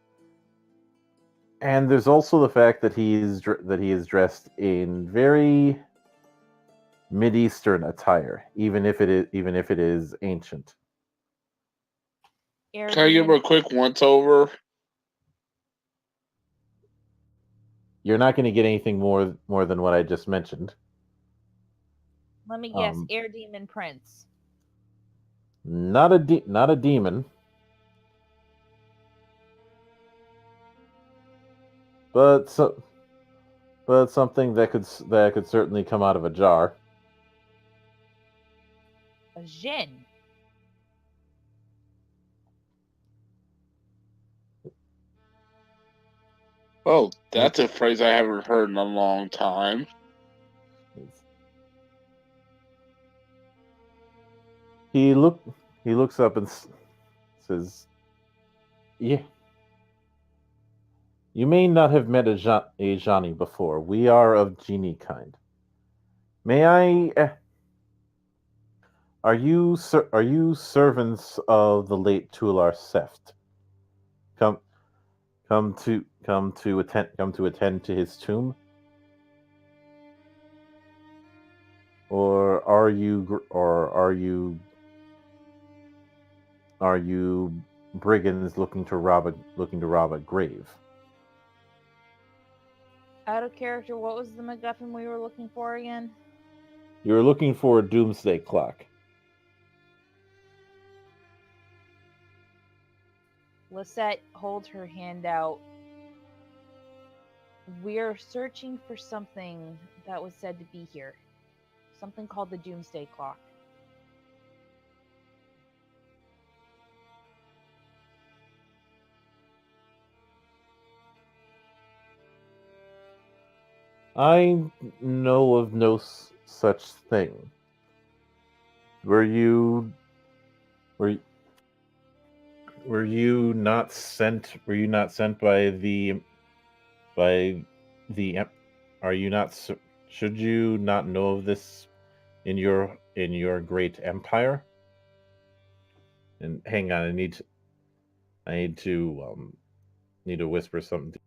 And there's also the fact that he is dressed in very Mideastern attire, even if it is ancient. Can I give her a quick once-over? You're not going to get anything more than what I just mentioned. Let me guess, Air Demon Prince. Not a demon. But something that could certainly come out of a jar. A Jin. Oh, that's a phrase I haven't heard in a long time. He looks up and says, "Yeah, you may not have met a Johnny before. We are of genie kind. May I? Are you servants of the late Tular Seft? Come come to attend to his tomb, or are you brigands looking to rob a grave?" Out of character, what was the MacGuffin we were looking for again? You were looking for a doomsday clock. Lisette holds her hand out. We're searching for something that was said to be here. Something called the Doomsday Clock. I know of no such thing. Were you were were you not sent? Were you not sent by by the? Are you not? Should you not know of this in your great empire? And hang on, I need to whisper something.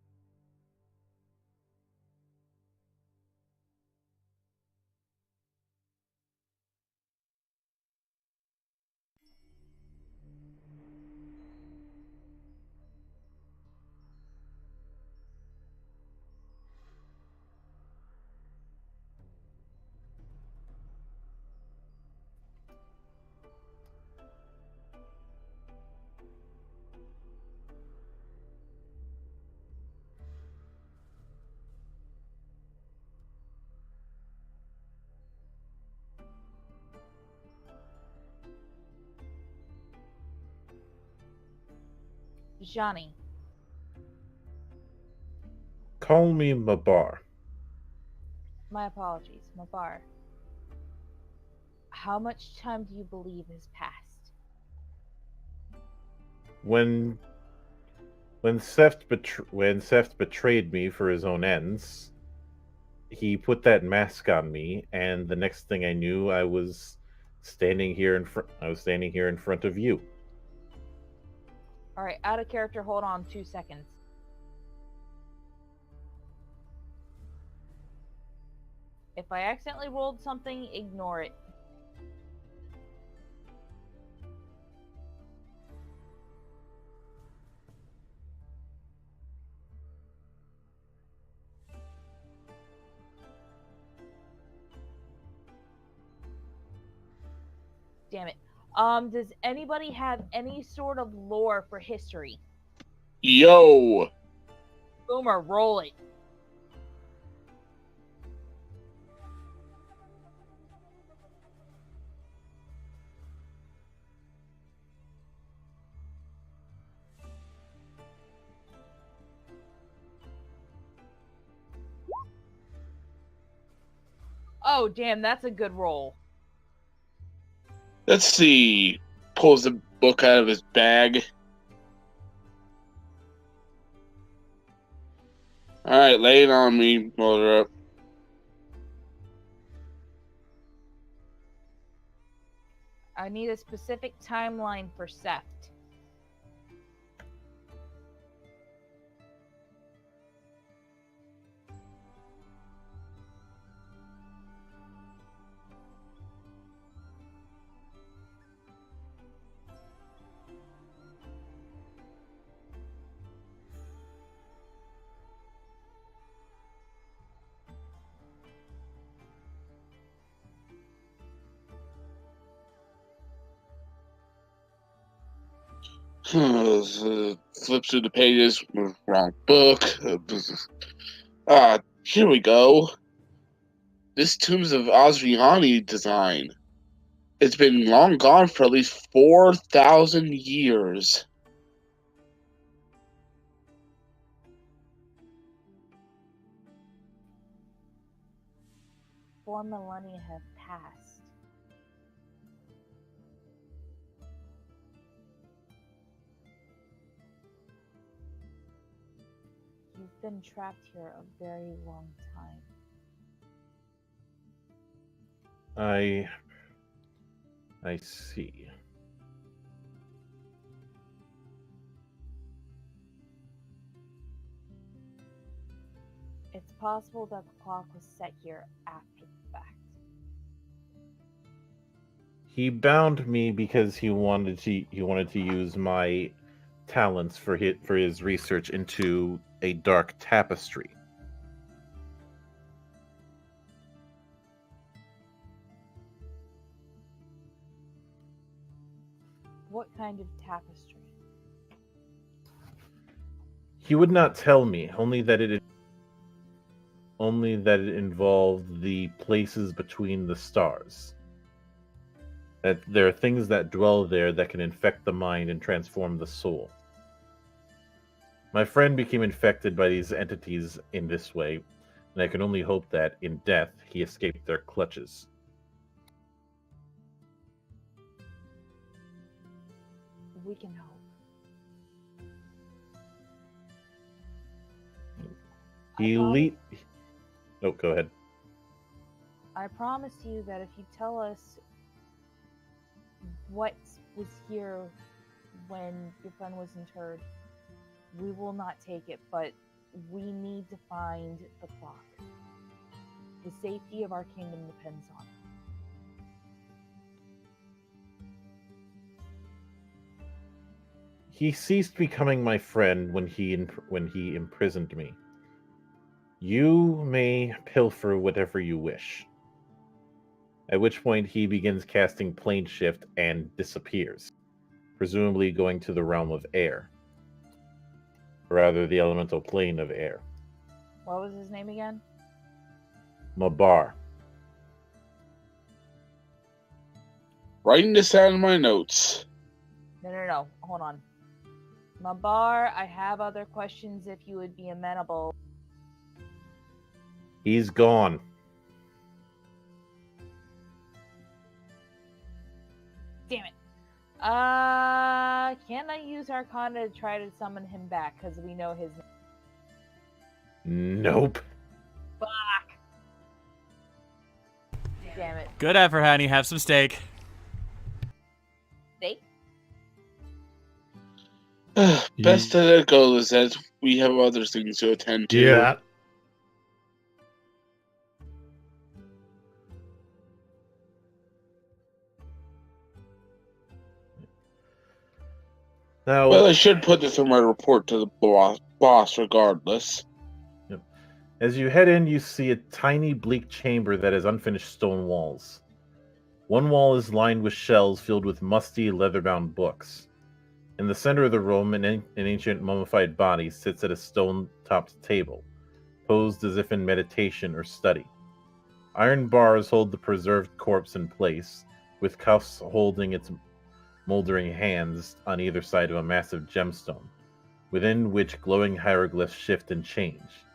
Johnny. Call me Mabar. My apologies, Mabar. How much time do you believe has passed? When Seft betrayed me for his own ends, he put that mask on me, and the next thing I knew, I was standing here in front of you. Alright, out of character, hold on 2 seconds. If I accidentally rolled something, ignore it. Damn it. Does anybody have any sort of lore for history? Yo! Boomer, roll it. Oh, damn, that's a good roll. Let's see. Pulls the book out of his bag. Alright, lay it on me, Motor Up. I need a specific timeline for Seft. Flip through the pages. Wrong book. Here we go. This Tombs of Osriani design. It's been long gone for at least 4,000 years. 4 millennia have passed. You've been trapped here a very long time. I see. It's possible that the clock was set here after the fact. He bound me because he wanted to use my talents for his research into a dark tapestry. What kind of tapestry? He would not tell me, only that it involved the places between the stars. That there are things that dwell there that can infect the mind and transform the soul. My friend became infected by these entities in this way, and I can only hope that, in death, he escaped their clutches. We can hope. Oh, go ahead. I promise you that if you tell us what was here when your friend was interred, we will not take it, but we need to find the clock. The safety of our kingdom depends on it. He ceased becoming my friend when he imprisoned me. You may pilfer whatever you wish. At which point he begins casting plane shift and disappears, presumably going to the realm of air. Or rather, the elemental plane of air. What was his name again? Mabar. Writing this down in my notes. No. Hold on. Mabar, I have other questions if you would be amenable. He's gone. Damn it. Can I use Arcana to try to summon him back? Because we know his name. Nope. Fuck. Damn it. Good effort, honey. Have some steak. Steak? Best to let go, Lizette. We have other things to attend to. Yeah. Now, Well, I should put this in my report to the boss regardless. Yep. As you head in, you see a tiny, bleak chamber that has unfinished stone walls. One wall is lined with shelves filled with musty, leather-bound books. In the center of the room, an ancient mummified body sits at a stone-topped table, posed as if in meditation or study. Iron bars hold the preserved corpse in place, with cuffs holding its moldering hands on either side of a massive gemstone, within which glowing hieroglyphs shift and change.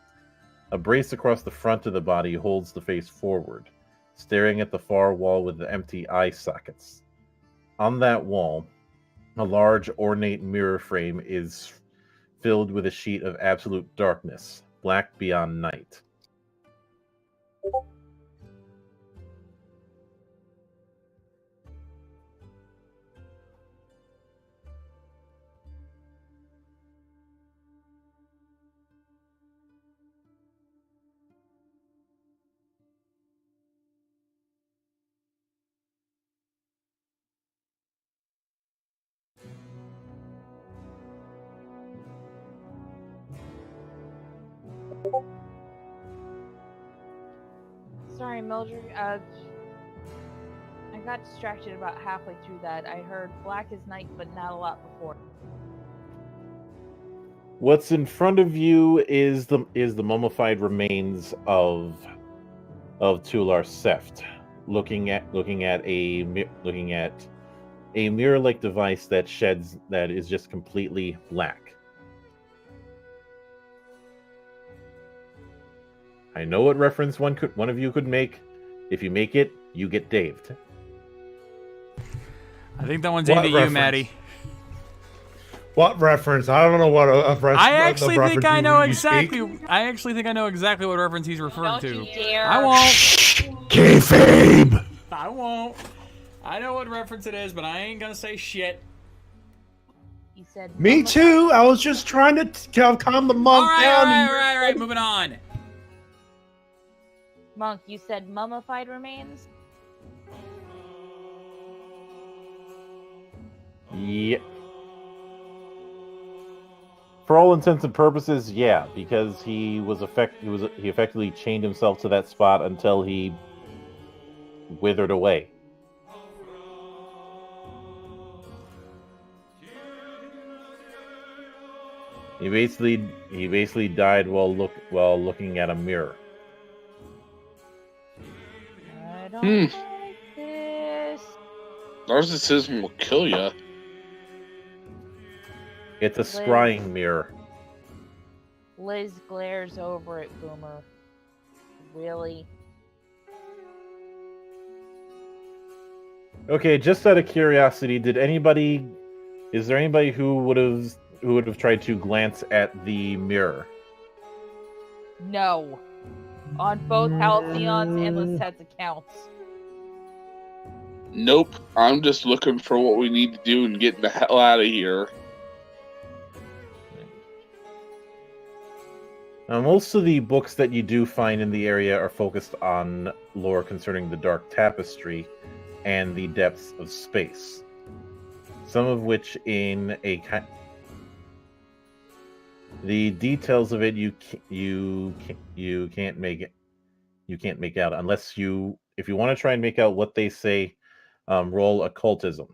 A brace across the front of the body holds the face forward, staring at the far wall with the empty eye sockets. On that wall, a large ornate mirror frame is filled with a sheet of absolute darkness, black beyond night. Sorry, Mildred. I got distracted about halfway through that. I heard black as night, but not a lot before. What's in front of you is the mummified remains of Tular Seft, looking at a mirror-like device that is just completely black. I know what reference one of you could make, If you make it, you get daved. I think that one's What aimed at you, reference? Maddie. What reference? I don't know what I actually think I know you speak. exactly. I actually think I know exactly what reference he's referring Don't to. you dare. I won't. Kayfabe. I won't. I know what reference it is, but I ain't gonna say shit. He said. Me too. I was just trying to calm the monk All down. right. Moving on. Monk, you said mummified remains? Yeah. For all intents and purposes, yeah, because he effectively chained himself to that spot until he withered away. He basically died while looking at a mirror. I don't like this. Narcissism will kill you. It's a scrying mirror. Liz glares over at Boomer. Really? Okay, just out of curiosity, is there anybody who would have tried to glance at the mirror? No. On both Halcyon's and Lisette's accounts. Nope. I'm just looking for what we need to do and getting the hell out of here. Now, most of the books that you do find in the area are focused on lore concerning the Dark Tapestry and the depths of space. Some of which the details of it you can't make out unless if you want to try and make out what they say, roll occultism.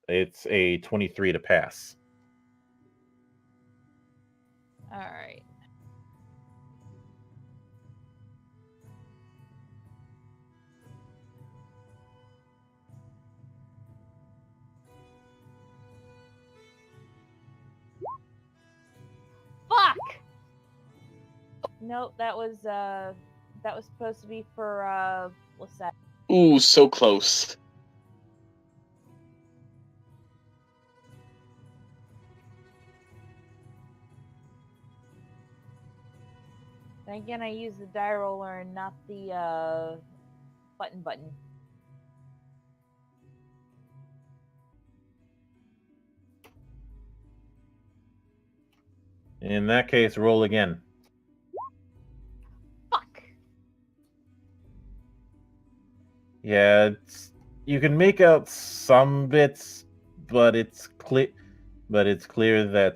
It's a 23 to pass. All right. Fuck! Nope, that was supposed to be for Lisette. Ooh, so close. Then again, I used the die roller and not the button. In that case, roll again. Fuck. Yeah, you can make out some bits, but it's clear that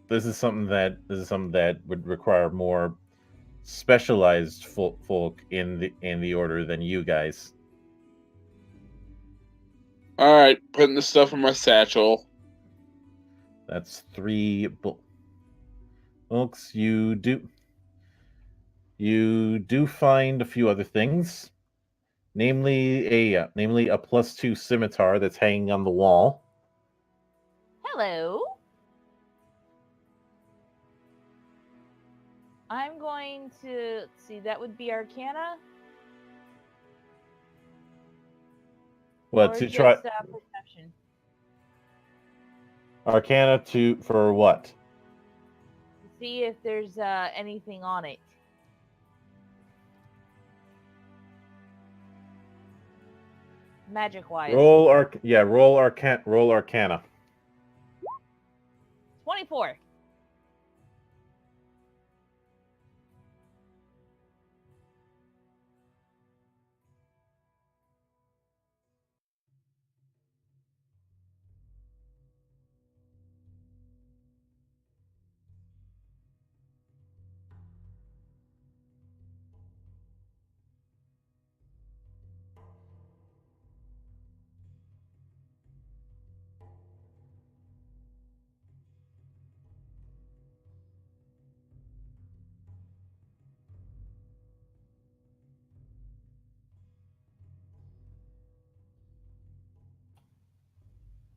this is something that would require more specialized folk in the order than you guys. All right, putting the stuff in my satchel. That's 3 books. You do find a few other things, namely a +2 scimitar that's hanging on the wall. Hello. I'm going to see. That would be Arcana. What or to just, try? Perception. Arcana for what? See if there's anything on it. Magic wise. Roll Arcana. 24.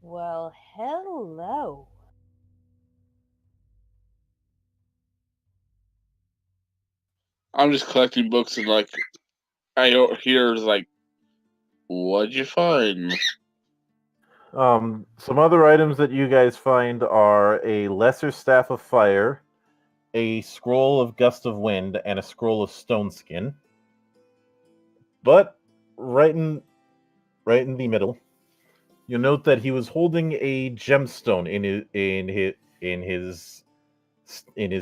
Well, hello. I'm just collecting books and I hear like What'd you find? Some other items that you guys find are a lesser staff of fire, a scroll of gust of wind, and a scroll of stone skin. But right in the middle, you'll note that he was holding a gemstone in his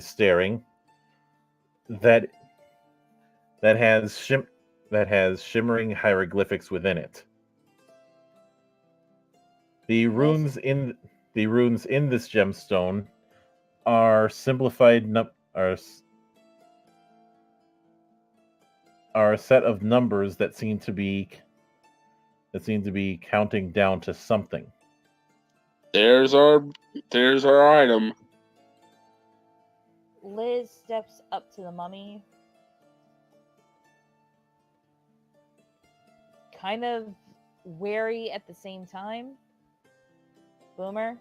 staring that has shimmering hieroglyphics within it. The runes in this gemstone are simplified are a set of numbers that seem to be counting down to something. There's our item. Liz steps up to the mummy, kind of wary at the same time. Boomer,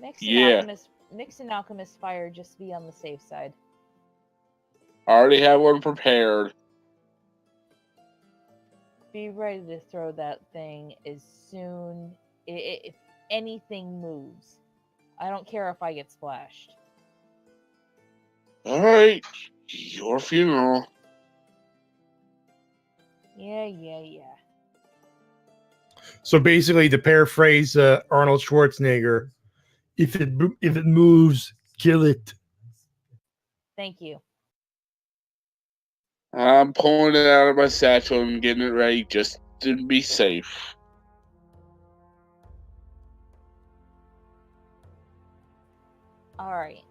mix an alchemist fire just to be on the safe side. I already have one prepared. Be ready to throw that thing as soon if anything moves. I don't care if I get splashed. All right, your funeral. Yeah. So basically, to paraphrase Arnold Schwarzenegger, if it moves, kill it. Thank you. I'm pulling it out of my satchel and getting it ready just to be safe. All right.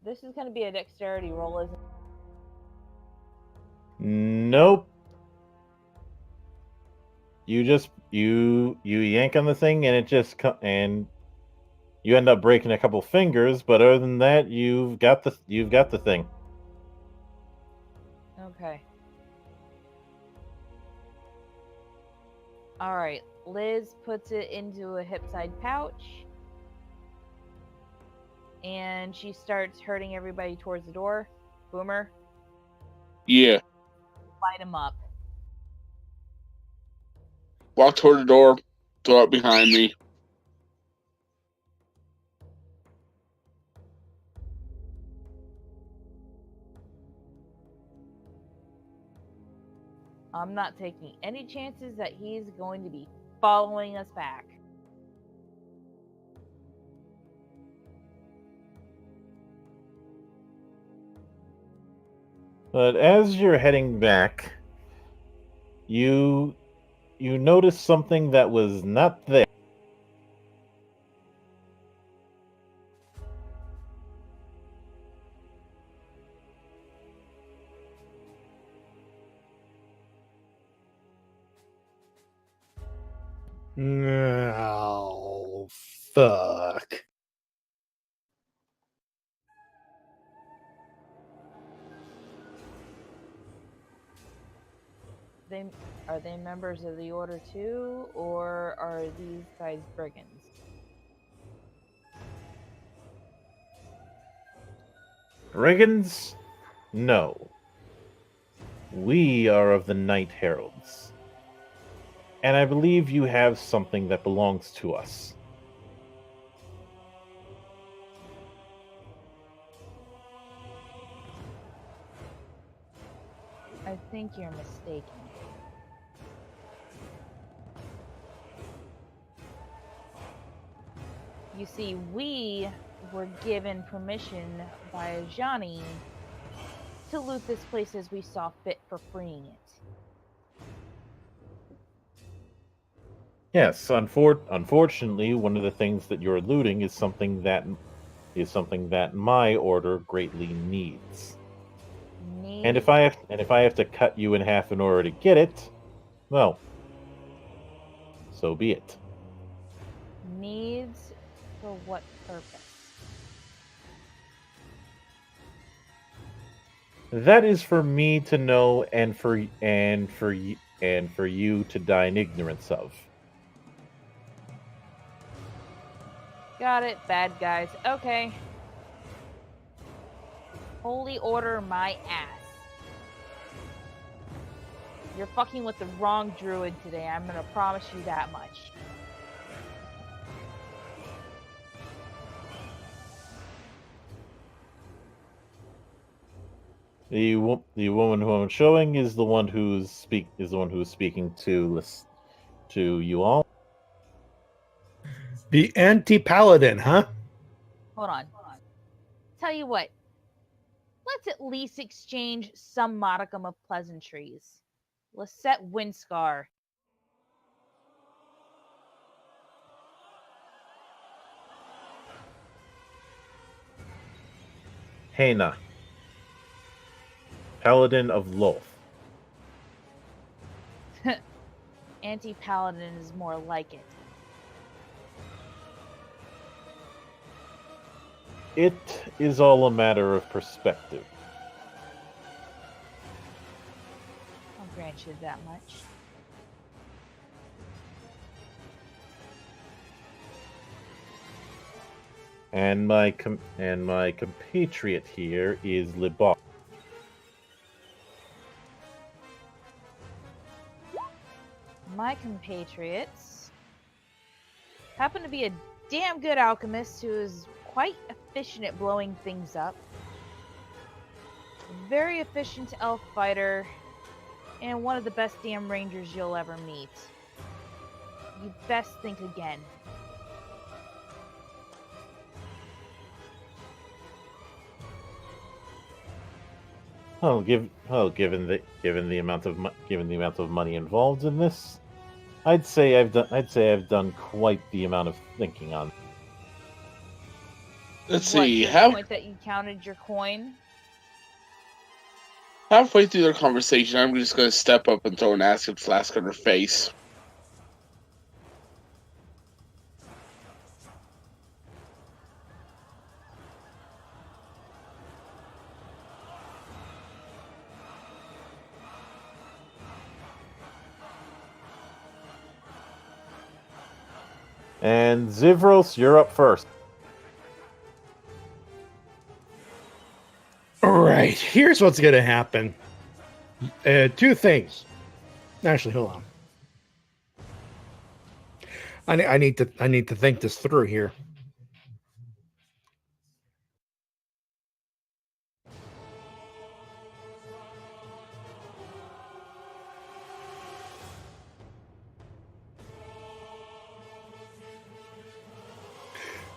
This is going to be a dexterity roll, isn't it? Nope. You just you yank on the thing and it just and you end up breaking a couple fingers, but other than that, you've got the thing. Okay. All right. Liz puts it into a hip-side pouch, and she starts herding everybody towards the door. Boomer? Yeah. Light him up. Walk toward the door, throw it behind me. I'm not taking any chances that he's going to be following us back. But as you're heading back, you notice something that was not there. Oh, fuck. Are they members of the Order too, or are these guys brigands? Brigands? No. We are of the Night Heralds. And I believe you have something that belongs to us. I think you're mistaken. You see, we were given permission by Ajani to loot this place as we saw fit for freeing it. Yes, unfortunately, one of the things that you're looting is something that my order greatly needs. And if I have to cut you in half in order to get it, well, so be it. Needs for what purpose? That is for me to know and for you to die in ignorance of. Got it, bad guys. Okay. Holy Order my ass. You're fucking with the wrong druid today. I'm gonna promise you that much. The woman who I'm showing is the one who's speaking to you all. The anti-paladin, huh? Hold on. Tell you what. Let's at least exchange some modicum of pleasantries. Lisette Windscar. Hena, Paladin of Loth. Anti-paladin is more like it. It is all a matter of perspective. I'll grant you that much. And my compatriot here is Libar. My compatriots happen to be a damn good alchemist who is quite efficient at blowing things up, very efficient elf fighter, and one of the best damn rangers you'll ever meet. You best think again. Given the amount of money involved in this, I'd say I've done quite the amount of thinking on. Let's What, see. to the point that you counted your coin? Halfway through their conversation, I'm just going to step up and throw an acid flask on her face. And Zivros, you're up first. All right, here's what's gonna happen. Two things. Actually, hold on. I need to think this through here.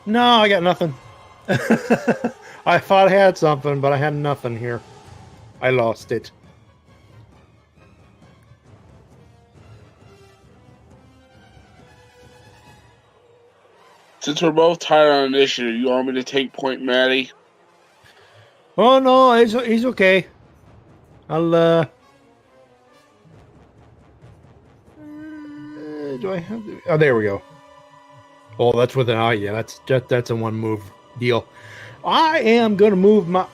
No, I got nothing. I thought I had something, but I had nothing here. I lost it. Since we're both tired on initiative, you want me to take point, Maddie? Oh no, he's okay. I'll do I have the... Oh, there we go. Oh, that's with an eye. Yeah, that's a one move deal. I am gonna move my...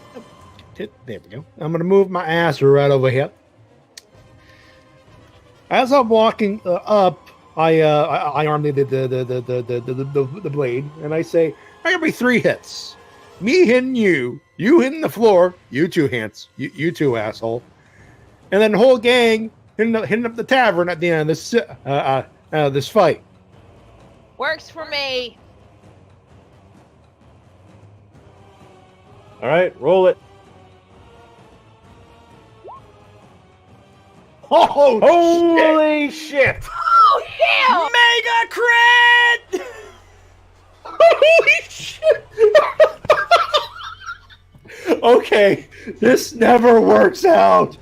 There we go. I'm gonna move my ass right over here. As I'm walking up, I arm the blade, and I say, "I gotta be 3 hits. Me hitting you, you hitting the floor, you 2 hands, you 2 asshole, and then the whole gang hitting up the tavern at the end of this fight." Works for me. All right, roll it. Oh, holy shit! Oh, damn! Mega crit! Holy shit! Okay, this never works out.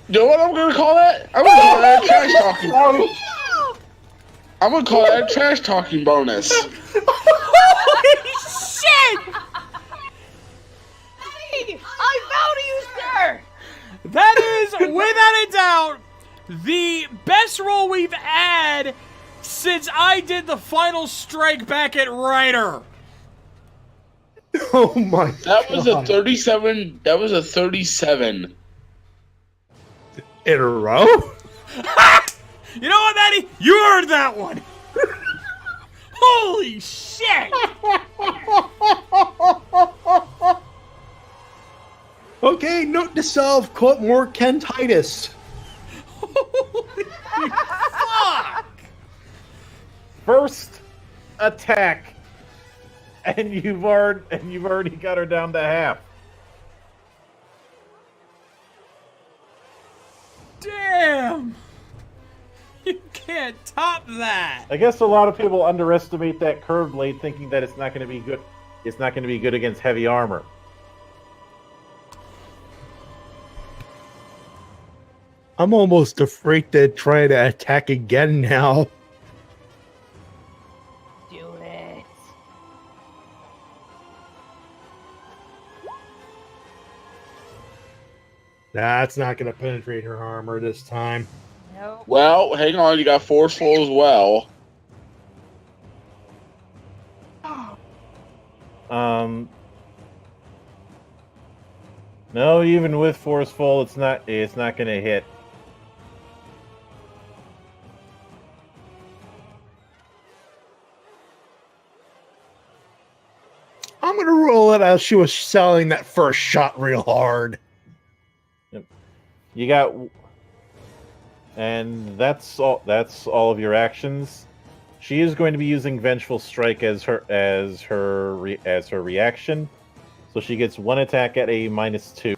You know what I'm going to call that? I'm going to call that a trash talking. I'm going to call that a trash talking bonus. Holy shit! Hey, I bow to you, sir! That is, without a doubt, the best roll we've had since I did the final strike back at Ryder. Oh my god. That was a 37. That was a 37. In a row? You know what, Maddie? You heard that one. Holy shit! Okay, note to self, quote more Ken Titus. Fuck! First attack, and you've already got her down to half. Damn! You can't top that. I guess a lot of people underestimate that curved blade, thinking that it's not going to be good. It's not going to be good against heavy armor. I'm almost afraid to try to attack again now. Do it. That's not going to penetrate her armor this time. Nope. Well, hang on. You got forceful as well. No, even with forceful, it's not going to hit. I'm going to roll it as she was selling that first shot real hard. You got, and that's all. That's all of your actions. She is going to be using Vengeful Strike as her reaction, so she gets one attack at a -2.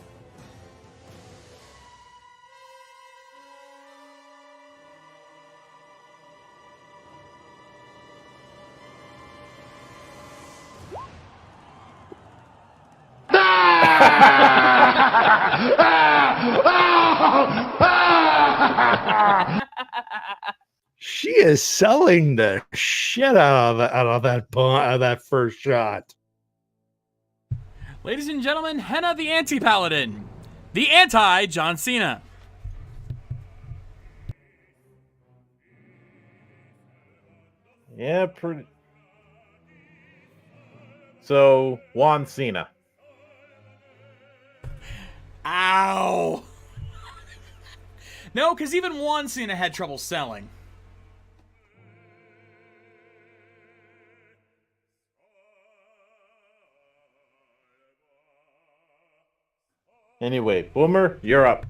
She is selling the shit out of that first shot. Ladies and gentlemen, Henna the anti-paladin. The anti-John Cena. Yeah, pretty. So Juan Cena. Ow. No, because even Juan Cena had trouble selling. Anyway, Boomer, you're up.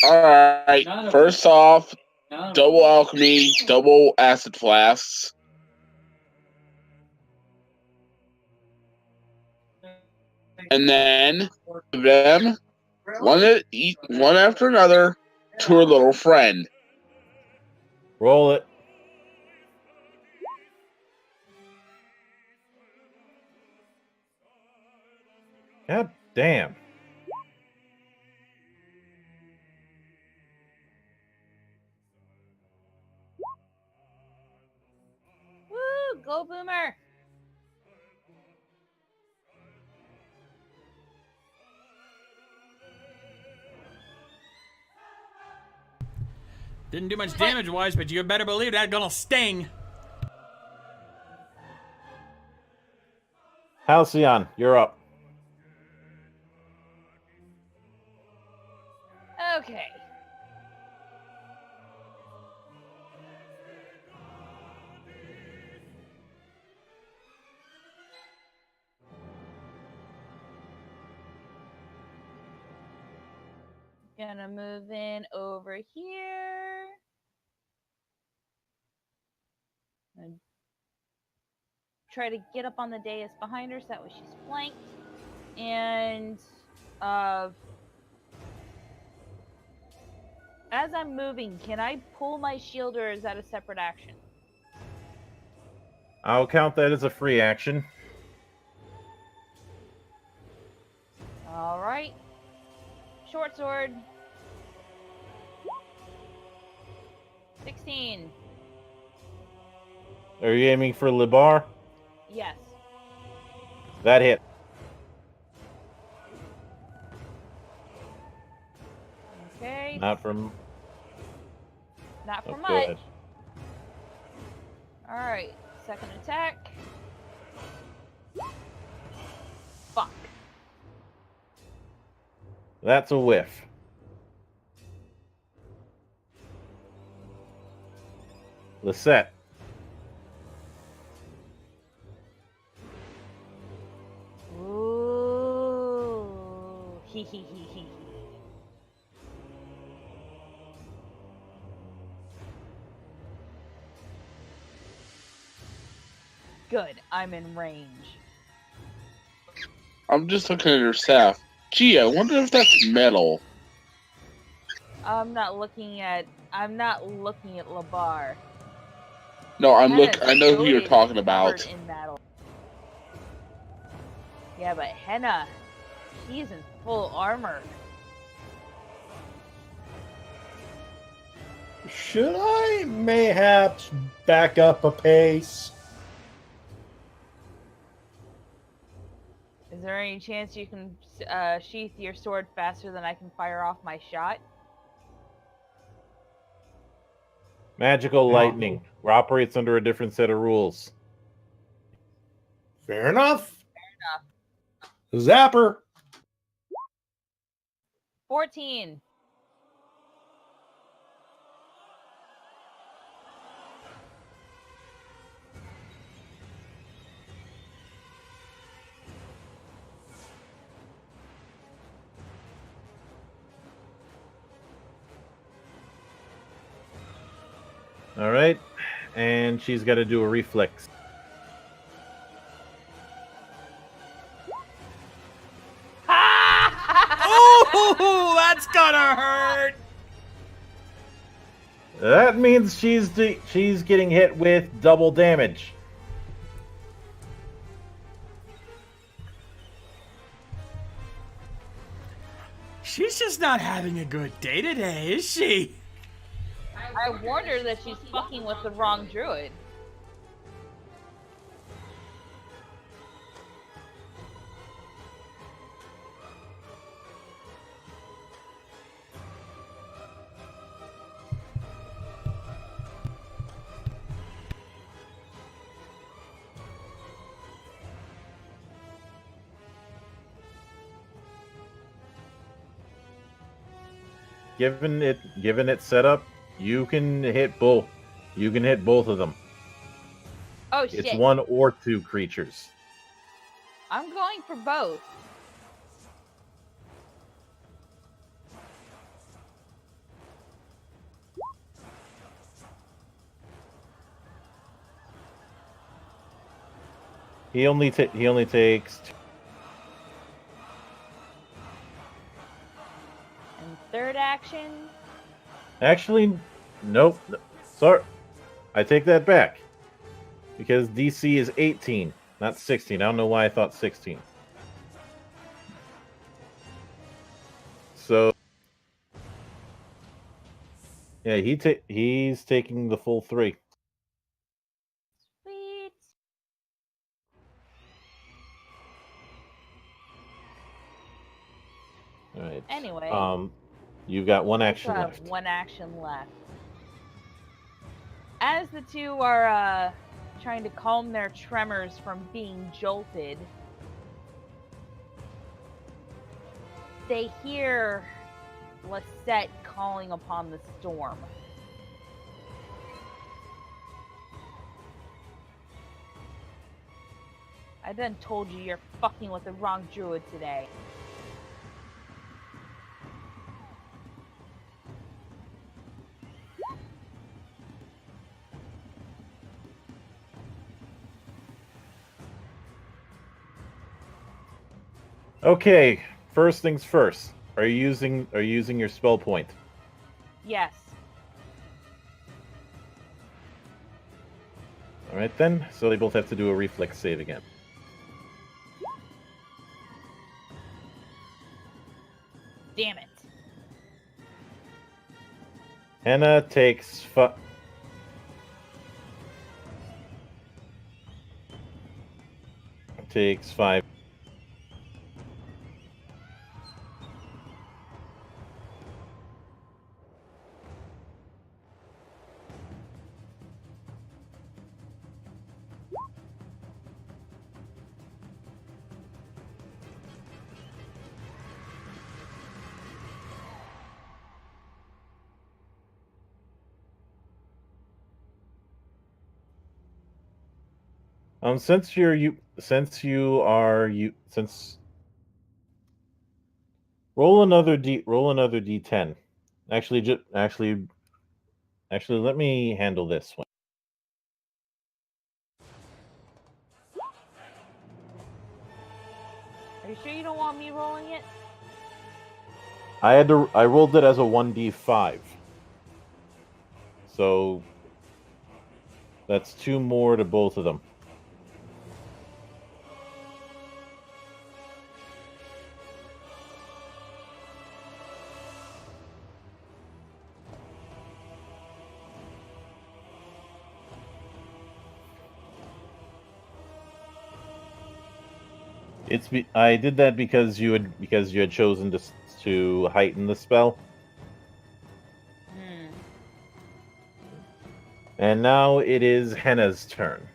Alright, first off, double alchemy, double acid flasks. And then them one after another to her little friend. Roll it. God damn. Woo! Go Boomer! Didn't do much damage-wise, but you better believe that's gonna sting. Halcyon, you're up. Okay. Gonna move in over here. And try to get up on the dais behind her so that way she's flanked. And as I'm moving, can I pull my shield or is that a separate action? I'll count that as a free action. Alright. Short sword. 16. Are you aiming for Libar? Yes. That hit. Okay. Not from. Not for Oh, much. good. Alright. Second attack. Fuck. That's a whiff. Lisette. Ooh. Hee hee hee hee. Good, I'm in range. I'm just looking at her staff. Gee, I wonder if that's metal. I'm not looking at Labar. No, I Henna's know who you're coated, talking covered about. in metal. Yeah, but Henna, he's in full armor. Should I mayhaps back up a pace? Is there any chance you can sheath your sword faster than I can fire off my shot? Magical lightning operates under a different set of rules. Fair enough. Zapper. 14. All right, and she's got to do a reflex. Oh, that's gonna hurt. That means she's getting hit with double damage. She's just not having a good day today, is she? I warned her that she's fucking with the wrong druid. Given it setup, you can hit both. You can hit both of them. Oh shit. It's one or two creatures. I'm going for both. He only takes two. And third action. Actually, nope. Sorry, I take that back. Because DC is 18, not 16. I don't know why I thought 16. So, yeah, he's taking the full 3. Sweet. All right. Anyway. You've got one I action still have left. one action left. As the two are trying to calm their tremors from being jolted, they hear Lisette calling upon the storm. I done told you you're fucking with the wrong druid today. Okay, first things first. Are you using your spell point? Yes. All right then. So they both have to do a reflex save again. Damn it. Henna takes takes 5. Since roll another d10. Actually, let me handle this one. don't want me rolling it? I rolled it as a 1d5. So that's 2 more to both of them. I did that because you had chosen to heighten the spell. And now it is Henna's turn.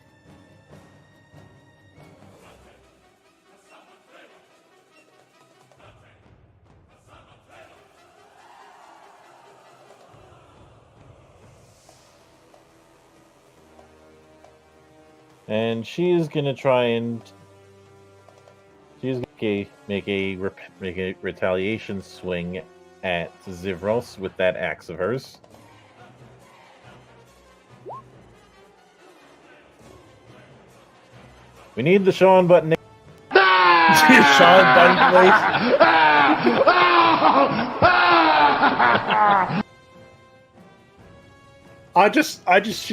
And she is gonna try and make a retaliation swing at Zivros with that axe of hers. We need the Sean button. Sean Button, please.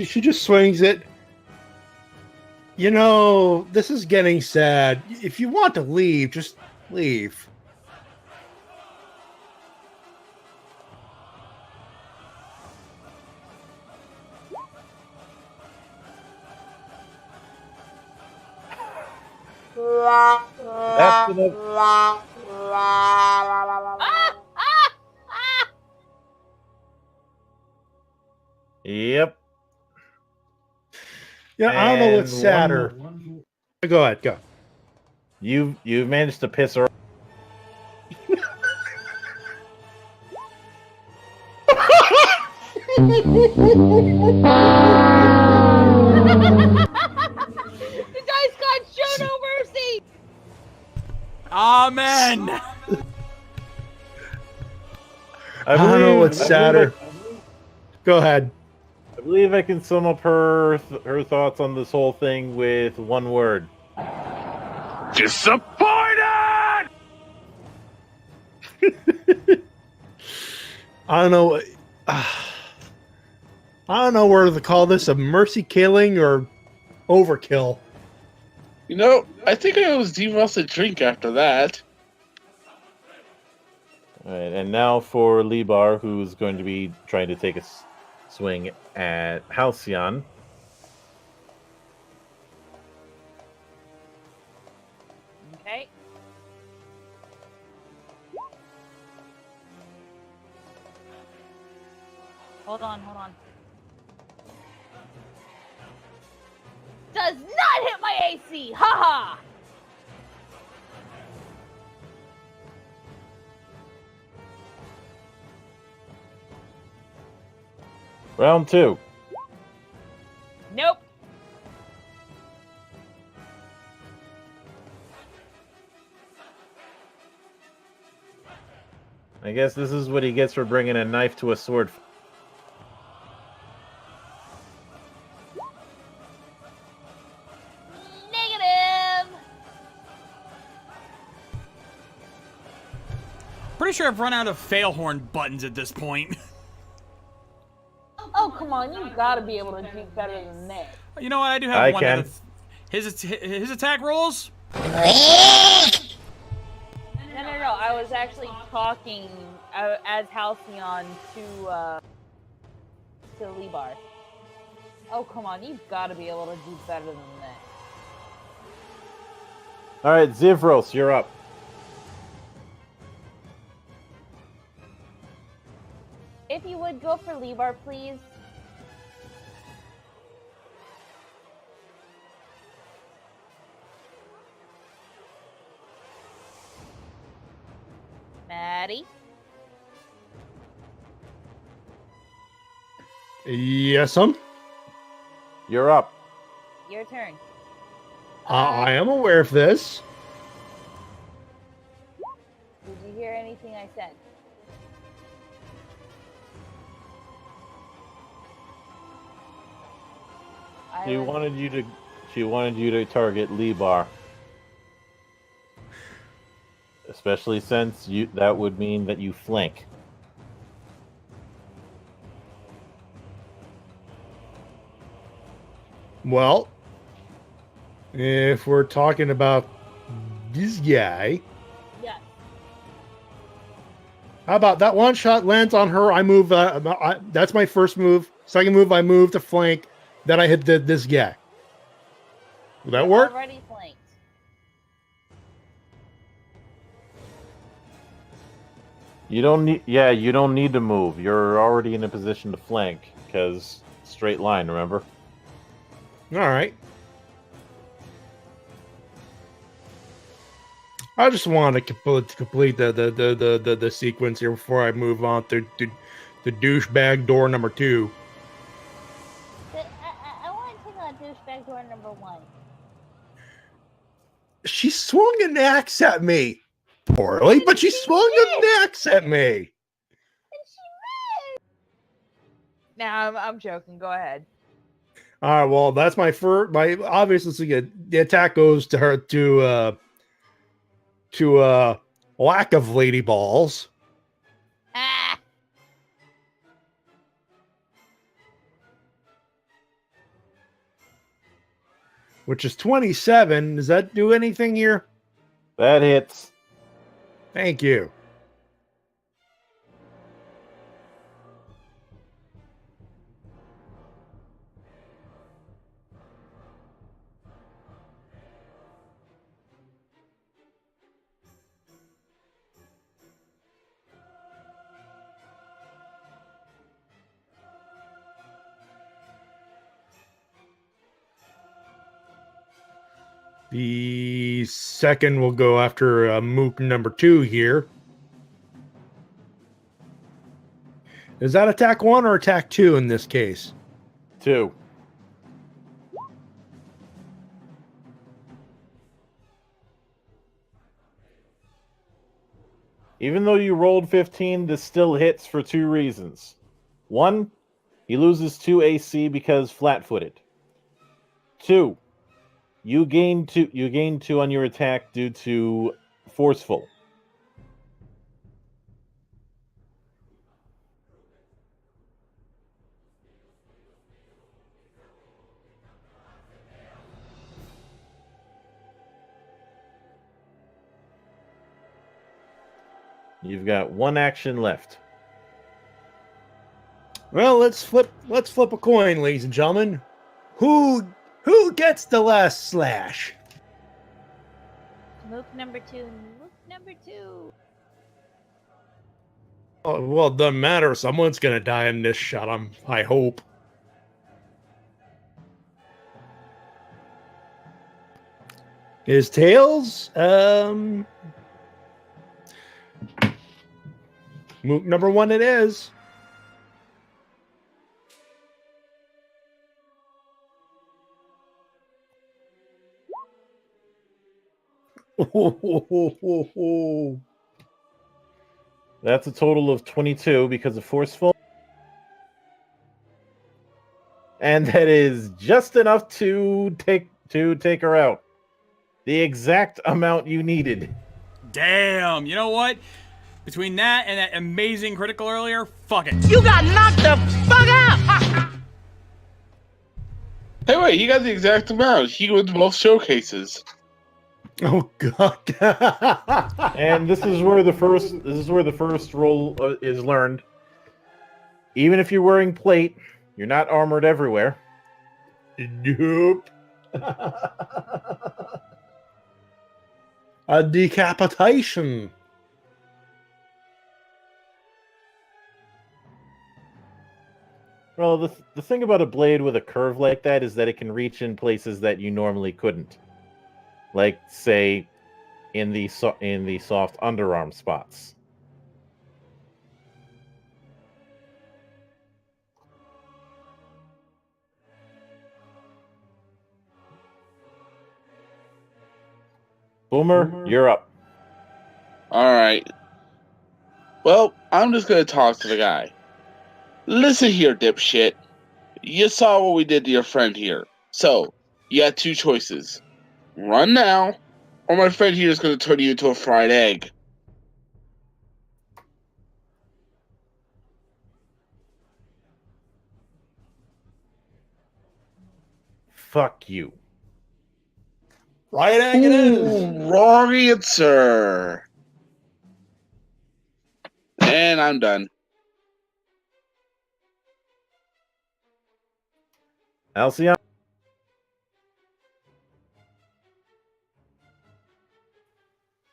She just swings it. You know, this is getting sad. If you want to leave, just leave. That's enough. Yep. Yeah, I don't know what's sadder. Go ahead, go. You've managed to piss her. The dice got show no mercy. Amen. I don't know what's sadder. Go ahead. I believe I can sum up her thoughts on this whole thing with one word. Disappointed! I don't know. I don't know whether to call this a mercy killing or overkill. You know, I think I was Devos a drink after that. All right, and now for Libar, who's going to be trying to take a swing at Halcyon. Okay. Hold on. Does not hit my AC! Haha! Round 2. Nope. I guess this is what he gets for bringing a knife to a sword. Negative! Pretty sure I've run out of failhorn buttons at this point. Oh, come on, you gotta be able to do better than that. You know what? I do have I one. can. His attack rolls. No, I was actually talking as Halcyon to Libar. Oh, come on, you've gotta be able to do better than that. All right, Zivros, you're up. If you would go for Libar, please. Maddie? Yes, You're up. Your turn. I am aware of this. Did you hear anything I said? She wanted you to target Libar. Especially since that would mean that you flank. Well, if we're talking about this guy, Yes. how about that one shot lands on her? I move. That's my first move. Second move, I move to flank. Then I hit this guy. Will that work? Already flanked. You don't need. Yeah, you don't need to move. You're already in a position to flank because straight line. Remember? All right. I just want to complete the sequence here before I move on to douchebag door number 2. I want to take on douchebag door number 1. She swung an axe at me. Poorly, but she swung an axe at me. Nah, I'm joking. Go ahead. All right, well, that's my first. My obviously the attack goes to her to lack of lady balls. Ah. Which is 27. Does that do anything here? That hits. Thank you. The second will go after Mook number 2 here. Is that attack 1 or attack 2 in this case? 2. Even though you rolled 15, this still hits for 2 reasons. 1, he loses 2 AC because flat-footed. 2, you gain 2 on your attack due to forceful. You've got 1 action left. Well, let's flip a coin, ladies and gentlemen. Who gets the last slash? Mook number 2. Mook number 2. Oh, well, it doesn't matter. Someone's gonna die in this shot. I hope. His tails. Mook number 1 it is. That's a total of 22 because of forceful. And that is just enough to take her out. The exact amount you needed. Damn. You know what? Between that and that amazing critical earlier, fuck it. You got knocked the fuck out! Hey, wait, he got the exact amount. He wins both showcases. Oh God! And this is where the first rule is learned. Even if you're wearing plate, you're not armored everywhere. Nope. A decapitation. Well, the thing about a blade with a curve like that is that it can reach in places that you normally couldn't. Like, say, in the soft underarm spots. Boomer, you're up. All right. Well, I'm just going to talk to the guy. Listen here, dipshit. You saw what we did to your friend here. So, you got 2 choices. Run now, or my friend here is going to turn you into a fried egg. Fuck you. Right egg it is. Ooh, wrong answer. And I'm done. Alcyon?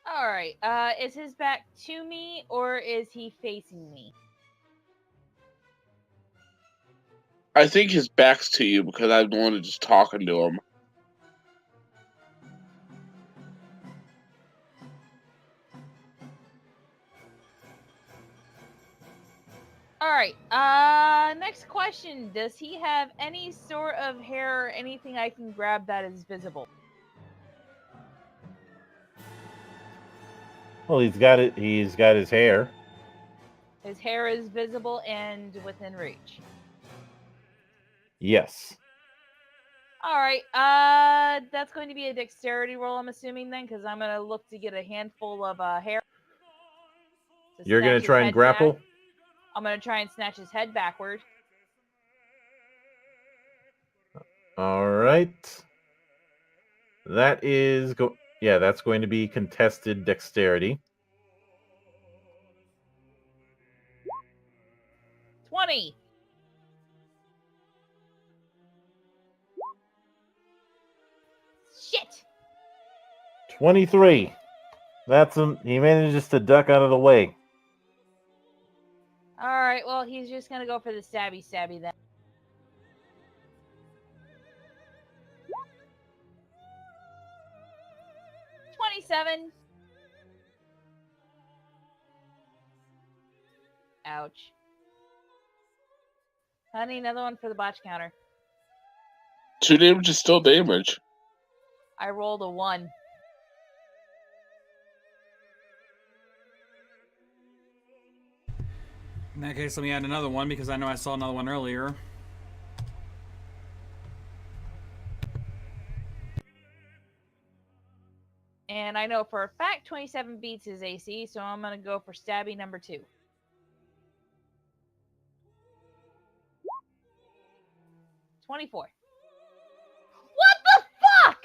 All right. Is his back to me or is he facing me? I think his back's to you because I'm the one who's just talking to him. All right. Next question. Does he have any sort of hair or anything I can grab that is visible? Well, he's got it. He's got his hair. His hair is visible and within reach. Yes. All right. That's going to be a dexterity roll, I'm assuming then, because I'm gonna look to get a handful of hair. You're gonna try and grapple? Back. I'm gonna try and snatch his head backward. All right. That is that's going to be contested dexterity. 20. Shit. 23. That's him. He manages to duck out of the way. All right. Well, he's just gonna go for the stabby then. 27. Ouch. Honey, another one for the botch counter. 2 damage is still damage. I rolled a 1. In that case, let me add another one because I know I saw another one earlier. And I know for a fact 27 beats his AC, so I'm going to go for stabby number 2. 24. What the fuck?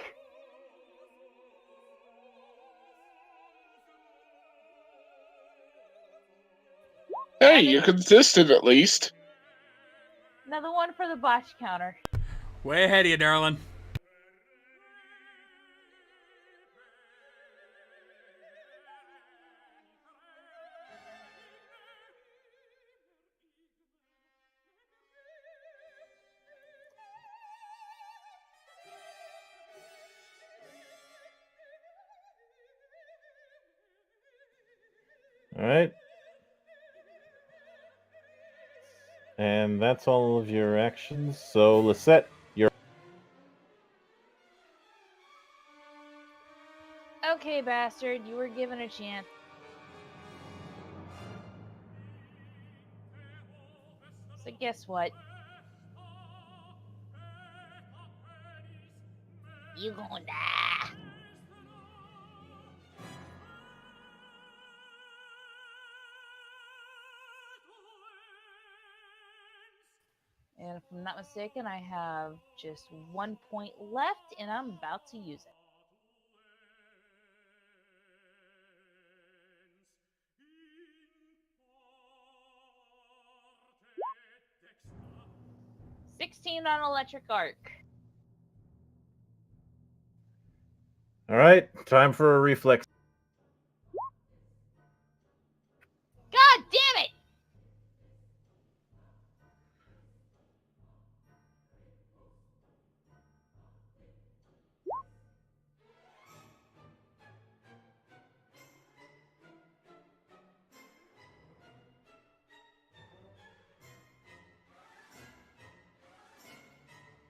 Hey, you're consistent at least. Another one for the botch counter. Way ahead of you, darling. All right. And that's all of your actions. So, Lisette, you're... Okay, bastard, you were given a chance. So guess what? You gonna die. And if I'm not mistaken, I have just 1 point left, and I'm about to use it. $16 on electric arc. All right, time for a reflex. God damn it!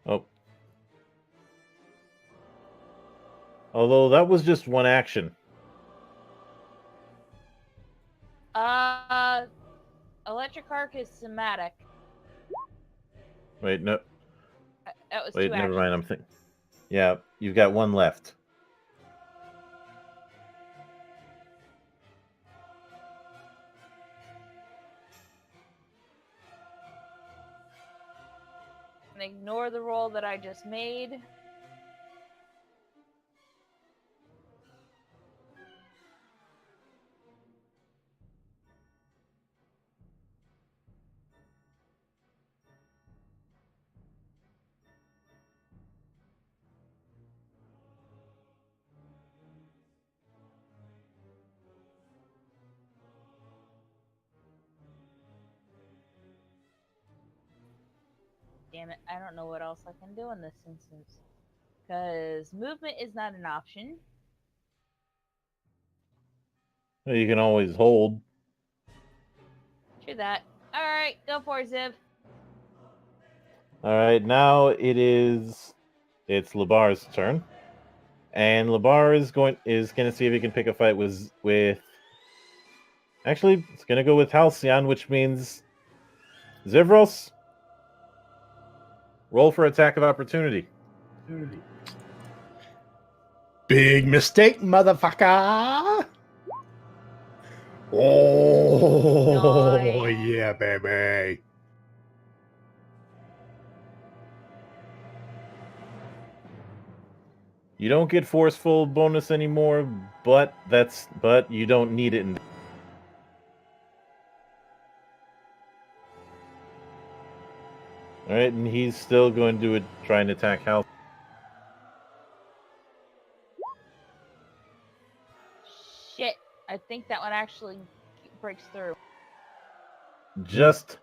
Oh. Although that was just one action. Electric arc is somatic. Wait, no. That was Wait, 2 never actions. mind. I'm thinking. Yeah, you've got one left. And ignore the roll that I just made. Damn it, I don't know what else I can do in this instance. Because movement is not an option. Well, you can always hold. True that. Alright, go for it, Ziv. All right, now it's Labar's turn, and Labar is going to see if he can pick a fight with. Actually, it's going to go with Halcyon, which means Zivros. Roll for attack of opportunity. Big mistake, motherfucker. Oh, Nice. yeah, baby. You don't get forceful bonus anymore, but you don't need it. All right, and he's still going to try and attack Hal. Shit. I think that one actually breaks through. Just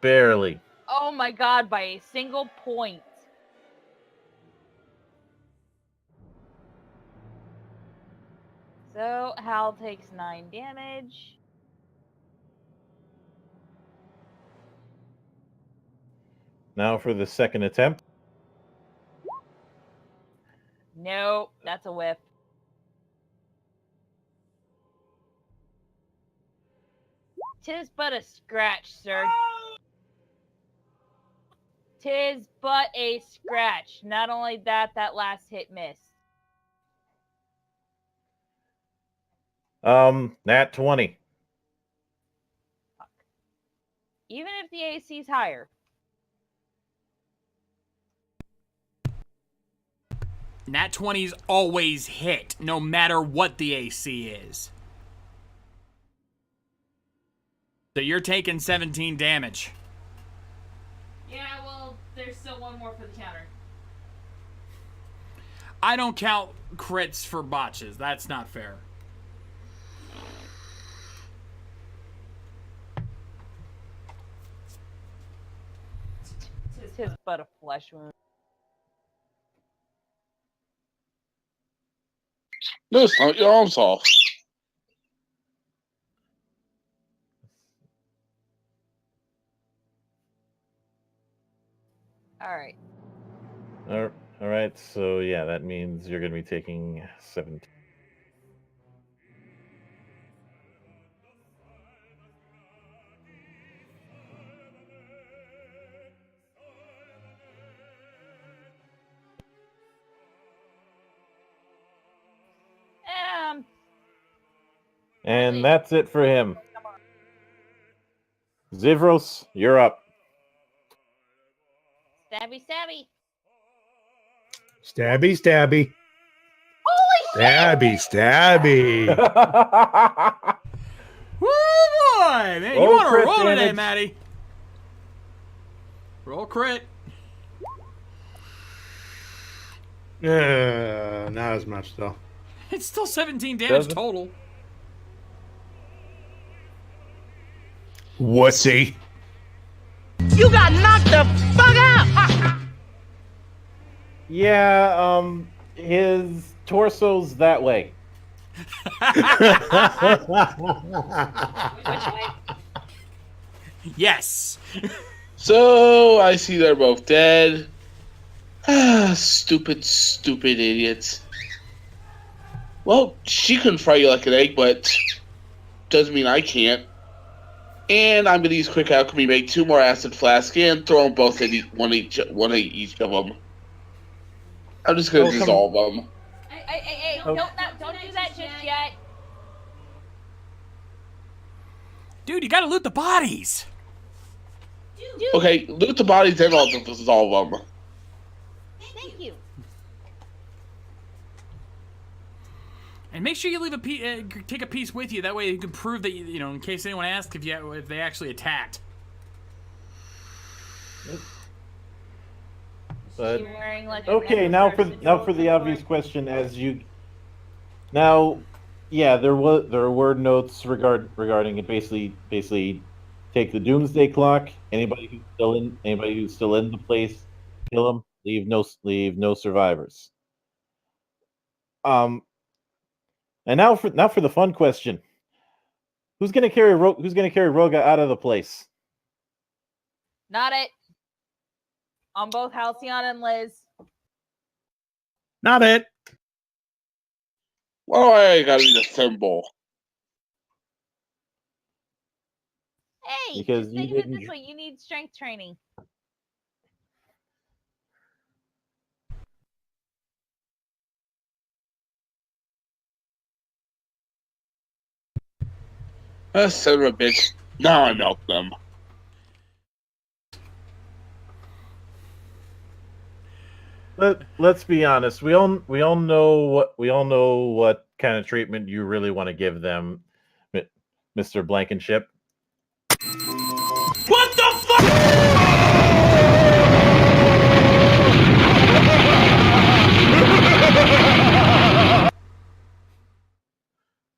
barely. Oh my god, by a single point. So, Hal takes 9 damage. Now for the second attempt. Nope, that's a whiff. Tis but a scratch, sir. Tis but a scratch. Not only that, that last hit missed. Nat 20. Fuck. Even if the AC is higher. Nat 20s always hit, no matter what the AC is. So you're taking 17 damage. Yeah, well, there's still one more for the counter. I don't count crits for botches. That's not fair. Tis but a flesh wound. No, it's not. Your arm's off. Alright. All right, so yeah, that means you're going to be taking 17. And that's it for him. Zivros, you're up. Stabby, stabby. Stabby, stabby. Holy Stabby, stabby. Woo boy! Man, you Roll want to crit roll today, damage. Maddie. Roll crit. Not as much, though. It's still 17 damage Doesn't- total. Wussy. You got knocked the fuck out! Yeah, his torso's that way. Yes. So I see they're both dead. Stupid, stupid idiots. Well, she can fry you like an egg, but doesn't mean I can't. And I'm gonna use quick alchemy, make 2 more acid flasks, and throw them both in one each of them. I'm just gonna dissolve them. Hey, Oh. don't do that just yet. Dude, you gotta loot the bodies. Okay, loot the bodies and all this is all of them. Thank you. And make sure you leave take a piece with you. That way you can prove that you know, in case anyone asks if they actually attacked. But Wearing, like, okay, now for the obvious question, yeah, there were notes regarding it. Basically, take the Doomsday clock. Anybody who's still in the place, kill them. Leave no survivors. And now for the fun question: Who's gonna carry Roga out of the place? Not it. On both Halcyon and Liz. Not it. Why do I gotta be the symbol? Hey, Because just you think of it didn't- this way: you need strength training. Son of a bitch. Now I milk them. Let's be honest. We all know what kind of treatment you really want to give them, Mr. Blankenship. What the fuck?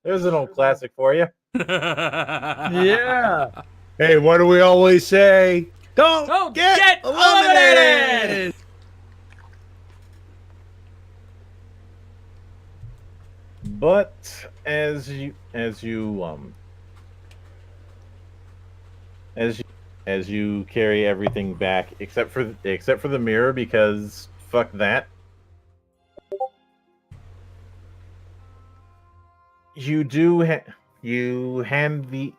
There's an old classic for you. Yeah. Hey, what do we always say? Don't get eliminated. But as you carry everything back, except for the mirror, because fuck that. You hand the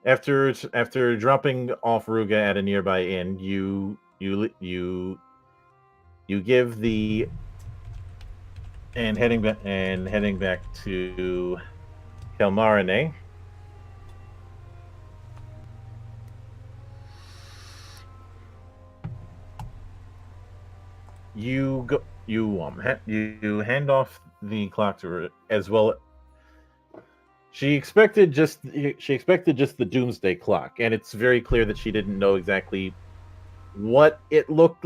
after dropping off Ruga at a nearby inn, you give the and heading back to Kelmarine. You hand off the clock to her as well. She expected just the Doomsday clock, and it's very clear that she didn't know exactly what it looked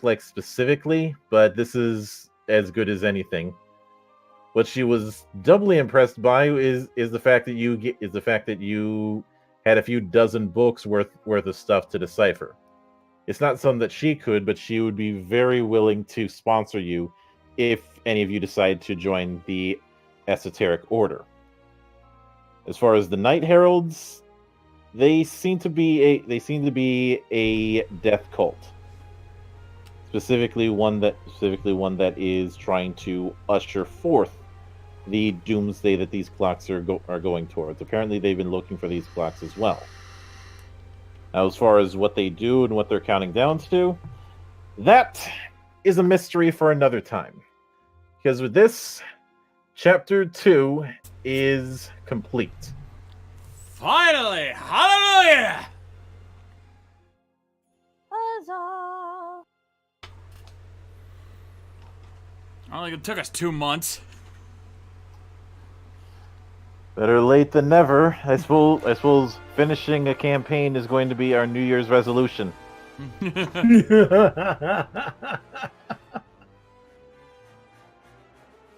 like specifically, but this is as good as anything. What she was doubly impressed by is the fact that you had a few dozen books worth of stuff to decipher. It's not something that she could, but she would be very willing to sponsor you if any of you decide to join the Esoteric Order. As far as the Night Heralds, they seem to be a death cult. Specifically one that is trying to usher forth the doomsday that these clocks are going towards. Apparently, they've been looking for these clocks as well. Now, as far as what they do and what they're counting down to, that is a mystery for another time. Because with this, Chapter 2 is complete. Finally! Hallelujah! Huzzah! Only it took us 2 months. Better late than never. I suppose finishing a campaign is going to be our New Year's resolution.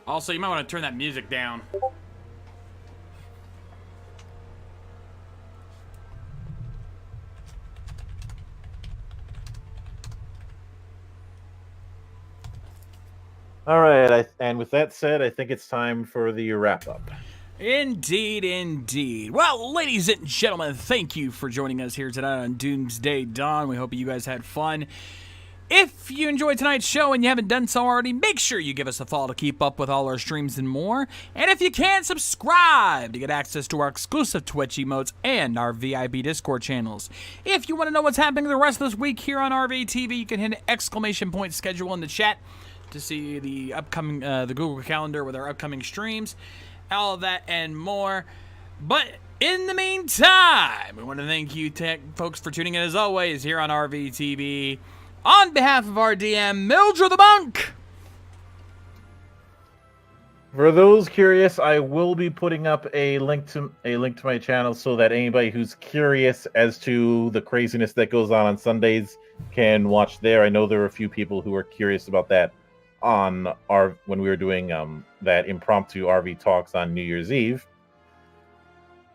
Also, you might want to turn that music down. All right, and with that said, I think it's time for the wrap-up. Indeed, indeed. Well, ladies and gentlemen, thank you for joining us here tonight on Doomsday Dawn. We hope you guys had fun. If you enjoyed tonight's show and you haven't done so already, make sure you give us a follow to keep up with all our streams and more. And if you can, subscribe to get access to our exclusive Twitch emotes and our VIP Discord channels. If you want to know what's happening the rest of this week here on RVTV, you can hit an exclamation point schedule in the chat to see the upcoming the Google Calendar with our upcoming streams, all of that and more. But In the meantime, we want to thank you folks for tuning in as always here on RVTV. On behalf of our DM, Mildred the Monk. For those curious, I will be putting up a link to my channel so that anybody who's curious as to the craziness that goes on Sundays can watch there. I know there are a few people who are curious about that when we were doing that impromptu RV talks on New Year's Eve.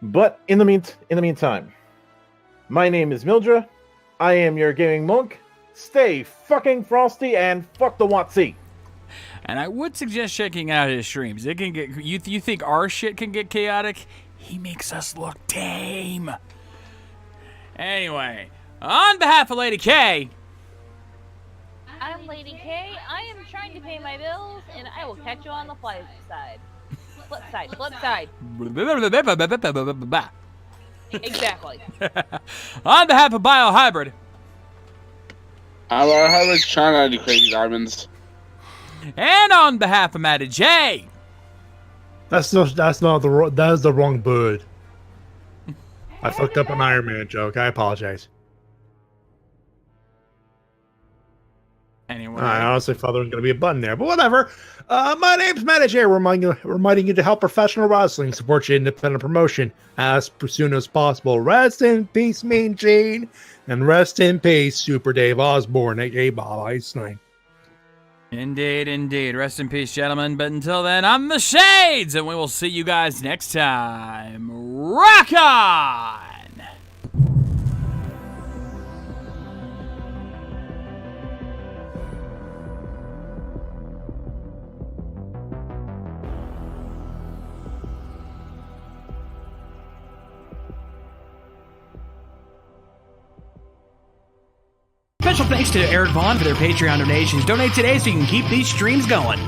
But in the meantime, my name is Mildred. I am your gaming monk. Stay fucking frosty and fuck the Watsy. And I would suggest checking out his streams. It can get you think our shit can get chaotic? He makes us look tame. Anyway, on behalf of Lady K. I'm Lady K. I am trying to pay my bills, and I will catch you on the flip side. Flip side. Exactly. On behalf of Biohybrid. I was trying to do crazy diamonds. And on behalf of Matty J. That's the wrong bird. I fucked up an Iron Man joke. I apologize. Anyway. I honestly thought there was going to be a button there, but whatever. My name's Matty J, reminding you to help professional wrestling support your independent promotion as soon as possible. Rest in peace, Mean Gene, and rest in peace, Super Dave Osborne, aka Bob Einstein. Indeed, indeed. Rest in peace, gentlemen. But until then, I'm the Shades, and we will see you guys next time. Rock on! Special thanks to Eric Vaughn for their Patreon donations. Donate today so you can keep these streams going.